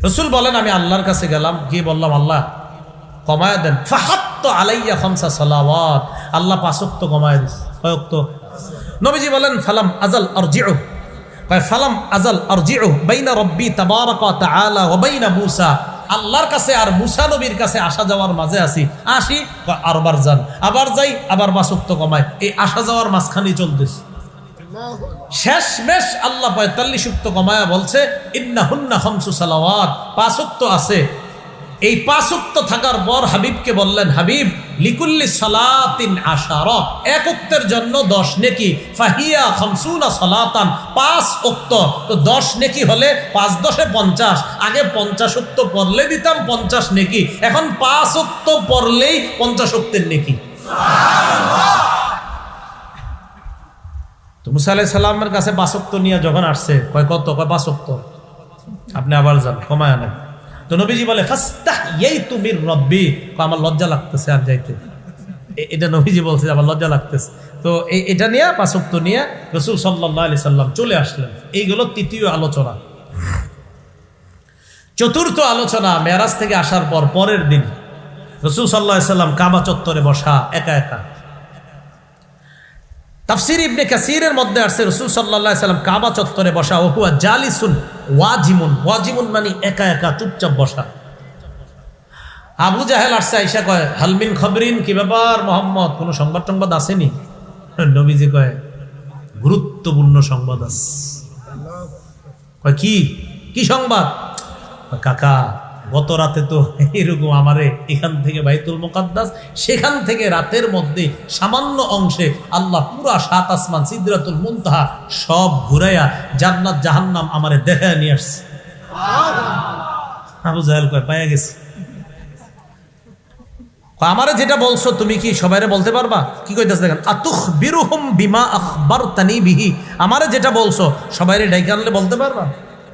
রাসূল বলেন, আমি আল্লাহর কাছে গেলাম, গিয়ে বললাম, আল্লাহ কমায় দেন। ফাহাত্তু আলাইয়া 5 সালাওয়াত, আল্লাহ 5 ওয়াক্ত কমায় দিস। কয় ওয়াক্ত? নবীজি বলেন, ফালাম আজাল আরজিউ, কয় ফালাম আজাল আরজিউ বাইনা রাব্বি তাবারাকা ওয়া তাআলা ওয়া বাইনা মূসা, আল্লাহর কাছে আর মূসা নবীর কাছে আসা যাওয়ার মাঝে আসি। আসি আরবার যান, আবার যাই, আবার 5 ওয়াক্ত কমায়, এই আসা যাওয়ার মাঝখানেই চলতেছে। শেষমেশ আল্লাহ 45 ওয়াক্ত কমায়া বলছে, ইন্নাহুন্না 5 সালাওয়াত, 5 ওয়াক্ত আছে। এই 5 ওয়াক্ত থাকার পর হাবিবকে বললেন, হাবিব লিকুল্লি সালাতিন আশারা, এক ওয়াক্তের জন্য 10 নেকি। ফাহিয়া 50 সালাতান, 5 ওয়াক্ত তো 10 নেকি হলে 5 10 50, আগে 50 ওয়াক্ত পড়লে দিতাম 50 নেকি, এখন 5 ওয়াক্ত পড়লেই 50 ওয়াক্তের নেকি। সুবহানাল্লাহ। তো মুসা আলাইহিস সালামের কাছে 5 ওয়াক্ত নিয়ে যখন আসছে, কয় কত? কয় 5 ওয়াক্ত। আপনি আবার যান, কমায় আনেন। তো নবীজি বলে, ফাস্তাহইয়াতু মির রাব্বি, আমার লজ্জা লাগতেছে আর যাইতে। এটা নবীজি বলছে, আমার লজ্জা লাগতেছে। তো এটা নিয়ে 5 ওয়াক্ত নিয়ে রাসূল সাল্লাল্লাহু আলাইহি সাল্লাম চলে আসলেন। এইগুলো তৃতীয় আলোচনা। চতুর্থ আলোচনা, মেরাজ থেকে আসার পর পরের দিন রাসূল সাল্লাল্লাহু আলাইহি সাল্লাম কাবা চত্বরে বসা একা একা। তাফসীর ইবনে কাসীরের মধ্যে আসছে রাসূল সাল্লাল্লাহু আলাইহি সাল্লাম কাবা চত্বরে বসা, ও হুয়া জালিসুন ওয়াজিমুন, ওয়াজিমুন মানে একা একা চুপচাপ বসা। আবু জাহেল আসছে, আয়েশা কয় হালমিন খবরিন, কি ব্যাপার মুহাম্মদ, কোনো সংবাদ টংবাদ আসেনি? নবীজি কয় গুরুত্বপূর্ণ সংবাদ আছে। কয় কি সংবাদ? কাকা গত রাতে তো এরকম আমারে এখান থেকে বাইতুল মুকাদ্দাস, সেখান থেকে রাতের মধ্যে সামান্য অংশে আল্লাহ পুরা 7 আসমান সিদরাতুল মুনতাহা সব ঘুরাইয়া জান্নাত জাহান্নাম আমারে দেখায় নিয়ে আসছে। আবু জাহেল কয় পাইয়া গেছি। আমারে যেটা বলছো তুমি কি সবাইরে বলতে পারবা? কি কইতাছে দেখেন, আতুখবিরুহুম বিমা আখবারতানি বিহি, আমারে যেটা বলছো সবাইরে ডাইকা আনলে বলতে পারবা?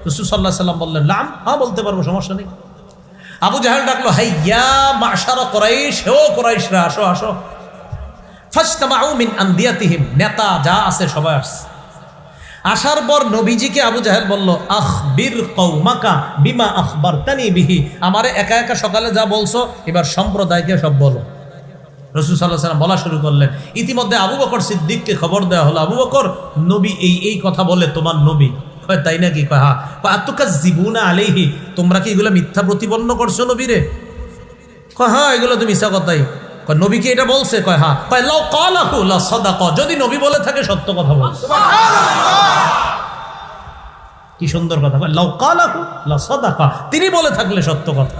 রাসূল সাল্লাল্লাহু আলাইহি সাল্লাম বললেন নাম, হ্যাঁ বলতে পারবো, সমস্যা নেই। আবু জাহেল ডাকলো, হাইয়া মাশারা কুরাইশ, ও কুরাইশরা আসো আসো। ফাজতামাউ মিন আনদিয়াতিহিম, নেতা যা আছে সবাই আসছে। আসার পর নবীজিকে আবু জাহেল বলল, আখবির কওমাকা বিমা আখবারতানি বিহি, আমারে একা একা সকালে যা বলছো এবার সম্প্রদায়কে সব বলো। রাসূল সাল্লাল্লাহু আলাইহি সাল্লাম বলা শুরু করলেন। ইতিমধ্যে আবু বকর সিদ্দিককে খবর দেওয়া হলো, আবু বকর নবী এই কথা বলে, তোমার নবী। কয় তাই নাকি? কয় হ্যাঁ। আতুকাজ্জিবুনা আলাইহি, তোমরা কি এগুলো মিথ্যা প্রতিপন্ন করছো নবীরে? কয় হ্যাঁ, এগুলো তো মিথ্যা কথাই। কয় নবী কি এটা বলছে? কয় হ্যাঁ। কয় লাউ ক্বালাহু লা সাদাকা, যদি নবী বলে থাকে সত্য কথা বলছে। কি সুন্দর কথা, কয় লাউ ক্বালাহু লা সাদাকা, তিনি বলে থাকলে সত্য কথা।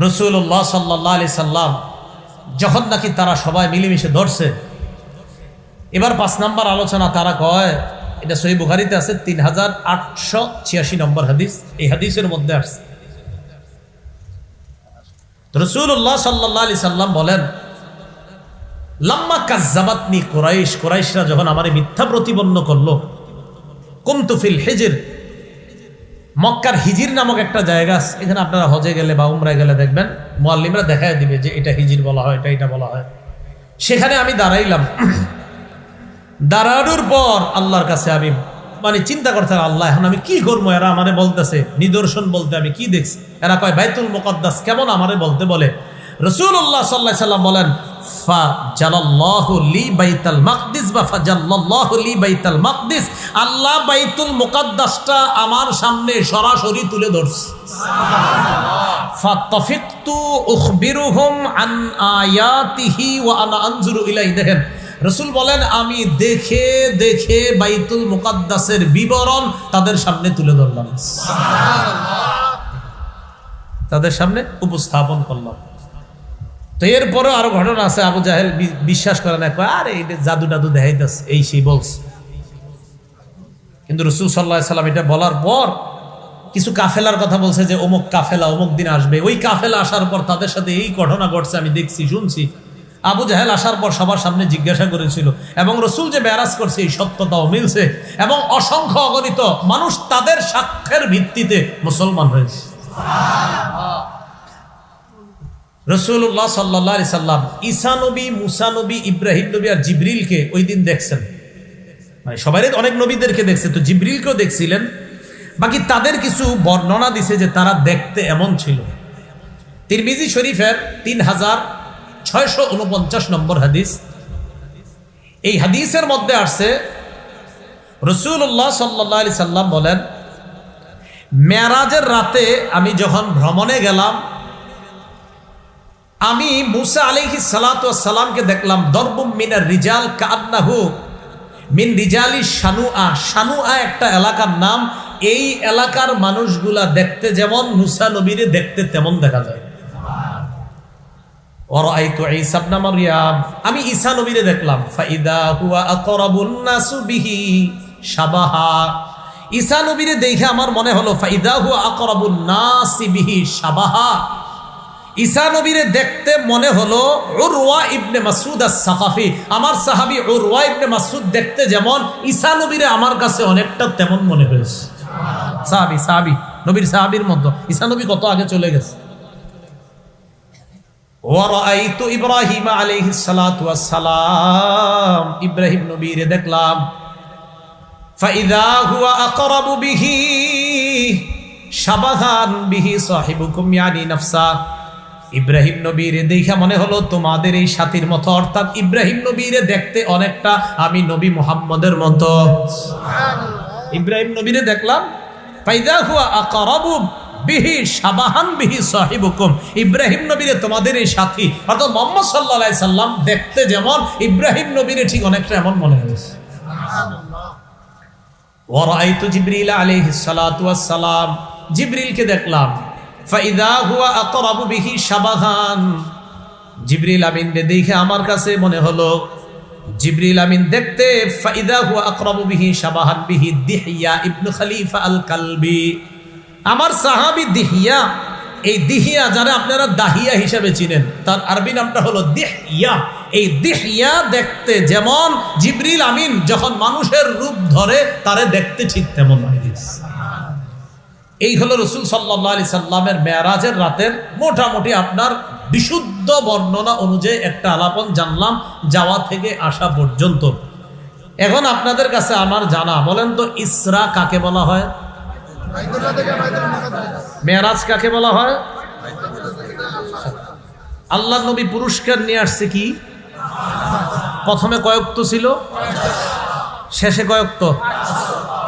রাসূলুল্লাহ সাল্লাল্লাহু আলাইহি সাল্লাম যখন নাকি তারা সবাই মিলেমিশে ধরছে, এবার 5 নম্বর আলোচনা। তারা কয়, এটা সহিহ বুখারীতে আছে 3886 নম্বর হাদিস, এই হাদিসের মধ্যে আসছে রাসূলুল্লাহ সাল্লাল্লাহু আলাইহি সাল্লাম বলেন, লাম্মা কাজ্জাবাতনি কুরাইশ, কুরাইশরা যখন আমারে মিথ্যা প্রতিপন্ন করলো, কুমতু ফিল হিজর, মক্কার হিজির নামক একটা জায়গা আছে, এখানে আপনারা হজে গেলে বা উমরায় গেলে দেখবেন মুআল্লিমরা দেখায় দিবে যে এটা হিজির বলা হয়, এটা বলা হয়। সেখানে আমি দাঁড়াইলাম। দাঁড়ানোর পর আল্লাহর কাছে আমি চিন্তা করতে, আল্লাহ এখন আমি কি করবো? এরা আমারে বলতেছে নিদর্শন বলতে, আমি কি দেখছি? এরা কয় বাইতুল মুকাদ্দাস, কেমন আমারে বলতে বলে? রাসূলুল্লাহ সাল্লাল্লাহু আলাইহি সাল্লাম বলেন, ফাজালাল্লাহু লি বাইতুল মাকদিস বা ফাজাল্লাল্লাহু লি বাইতুল মাকদিস, আল্লাহ বাইতুল মুকাদ্দাসটা আমার সামনে সরাসরি তুলে ধরছে। সুবহানাল্লাহ। ফাতাফিকতু উখবিরুহুম আন আয়াতিহি ওয়া আনা আনজুরু ইলাইহি, দেখেন রাসূল বলেন আমি দেখে দেখে বাইতুল মুকাদ্দাসের বিবরণ তাদের সামনে তুলে ধরলাম, তাদের সামনে উপস্থাপন করলাম। তো এরপরে আরো ঘটনা আছে। আবু জাহেল বিশ্বাস করে না, কয় আরে এটা জাদু টাদু দেখাইতেছে, এই সেই বলছে। কিন্তু রাসূল সাল্লাল্লাহু আলাইহি সাল্লাম এটা বলার পর কিছু কাফেলার কথা বলছে যে অমুক কাফেলা অমুক দিন আসবে। ওই কাফেলা আসার পর তাদের সাথে এই ঘটনা ঘটছে, আমি দেখছি শুনছি। আবু জাহেল আসার পর সবার সামনে জিজ্ঞাসা করেছিল, এবং রাসূল যে মেরাজ করছে এই সত্যতাও মিলছে, এবং অসংখ্য অগণিত মানুষ তাদের সাক্ষ্যের ভিত্তিতে মুসলমান হয়েছে। রাসূলুল্লাহ সাল্লাল্লাহু আলাইহি সাল্লাম ঈসা নবী, মুসা নবী, ইব্রাহিম নবী আর জিবরিলকে ওই দিন দেখছেন। সবারই অনেক নবীদেরকে দেখছে, তো জিবরিলকেও দেখছিলেন। বাকি তাদের কিছু বর্ণনা দিছে যে তারা দেখতে এমন ছিল। তিরমিজি শরীফের 3649 নম্বর হাদিস, এই হাদিসের মধ্যে আসছে রাসূলুল্লাহ সাল্লাল্লাহু আলাইহি সাল্লাম বলেন, মেরাজের রাতে আমি যখন ভ্রমণে গেলাম, আমি মুসা আলাইহিস সালাতু ওয়াস সালামকে দেখলাম, দরবুম মিনার রিজাল কান্নাহু মিন রিজালি শানুআ, শানুআ একটা এলাকার নাম। এই এলাকার মানুষগুলা দেখতে যেমন মুসা নবীরে দেখতে তেমন দেখা যায়। ওয়ারাআইতু ঈসা ইবনে মারইয়াম, আমি ঈসা নবীরে দেখলাম, ফাইদা হুয়া আকরাবুন নাসু বিহি শাবাহা, ঈসা নবীরে দেখে আমার মনে হলো ফাইদা হুয়া আকরাবুন নাসি বিহি শাবাহা, ঈসা নবীরে দেখতে মনে হলো উরওয়া ইবনে মাসউদ আস-সাকাফি, আমার সাহাবী উরওয়া ইবনে মাসউদ দেখতে যেমন ঈসা নবীরে আমার কাছে অনেকটা তেমন মনে হয়েছে। সাহাবী নবীর সাহাবীর মতো, ঈসা নবী কত আগে চলে গেছে। ওয়ারাআইতু ইব্রাহিম আলাইহিস সালাতু ওয়াস সালাম, ইব্রাহিম নবীরে দেখলাম, ফাইদা হুয়া আকরাবু বিহি শাবাহান বিহি সাহিবুকুম ইয়ানি নাফসা। ইব্রাহিম নবীরে দেখা মনে হলো তোমাদের এই সাথীর মতো, অর্থাৎ ইব্রাহিম নবীরে দেখতে অনেকটা আমি নবী মুহাম্মদের মতো। ইব্রাহিম নবীরে দেখলাম, ফাইদা হুয়া আকরাবু বিহি শাবাহান বিহি সাহিবুকুম, ইব্রাহিম নবীরে তোমাদের এই সাথী অর্থাৎ মুহাম্মদ সাল্লাল্লাহু আলাইহি সাল্লাম দেখতে যেমন ইব্রাহিম নবীরে ঠিক অনেকটা এমন মনে হয়েছে। ওয়া রাআইতু জিবরিল আলাইহিস সালাতু ওয়াস সালাম, জিবরিলকে দেখলাম, ফাইদা হুয়া আকরাবু বিহি শাবাহান, জিবরিল আমিন দেখে আমার কাছে মনে হলো জিবরিল আমিন দেখতে ফাইদা হুয়া আকরাবু বিহি শাবাহান বিহি দিহিয়া ইবনে খলিফা আল কালবি, আমার সাহাবী দিহিয়া। এই দিহিয়া যারা আপনারা দাহিয়া হিসেবে চিনেন, তার আরবি নামটা হলো দিহিয়া। এই দিহিয়া দেখতে যেমন জিবরিল আমিন যখন মানুষের রূপ ধরে তারে দেখতে ঠিক তেমন লাগে। এই হলো রাসূল সাল্লাল্লাহু আলাইহি সাল্লামের মেরাজের রাতের মোটামুটি আপনার বিশুদ্ধ বর্ণনা অনুযায়ী একটা আলাপন জানলাম যাওয়া থেকে আসা পর্যন্ত। এখন আপনাদের কাছে আমার জানা, বলেন তো ইসরা কাকে বলা হয়? মেরাজ কাকে বলা হয়? আল্লাহর নবী পুরস্কার নিয়ে আসছে কি? প্রথমে কয়েকটা ছিল, শেষে কয়েকটা,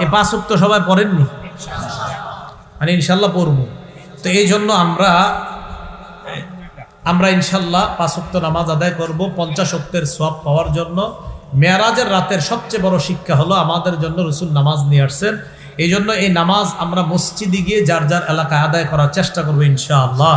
এই 5 ওয়াক্ত সবাই পড়েননি, মানে ইনশাল্লাহ পড়বো। তো এই জন্য আমরা ইনশাল্লাহ 5 ওয়াক্ত নামাজ আদায় করব 50 ওয়াক্তের সওয়াব পাওয়ার জন্য। মেরাজের রাতের সবচেয়ে বড় শিক্ষা হলো আমাদের জন্য রাসূল নামাজ নিয়ে আসছেন। এই জন্য এই নামাজ আমরা মসজিদে গিয়ে যার যার এলাকায় আদায় করার চেষ্টা করবো ইনশাআল্লাহ।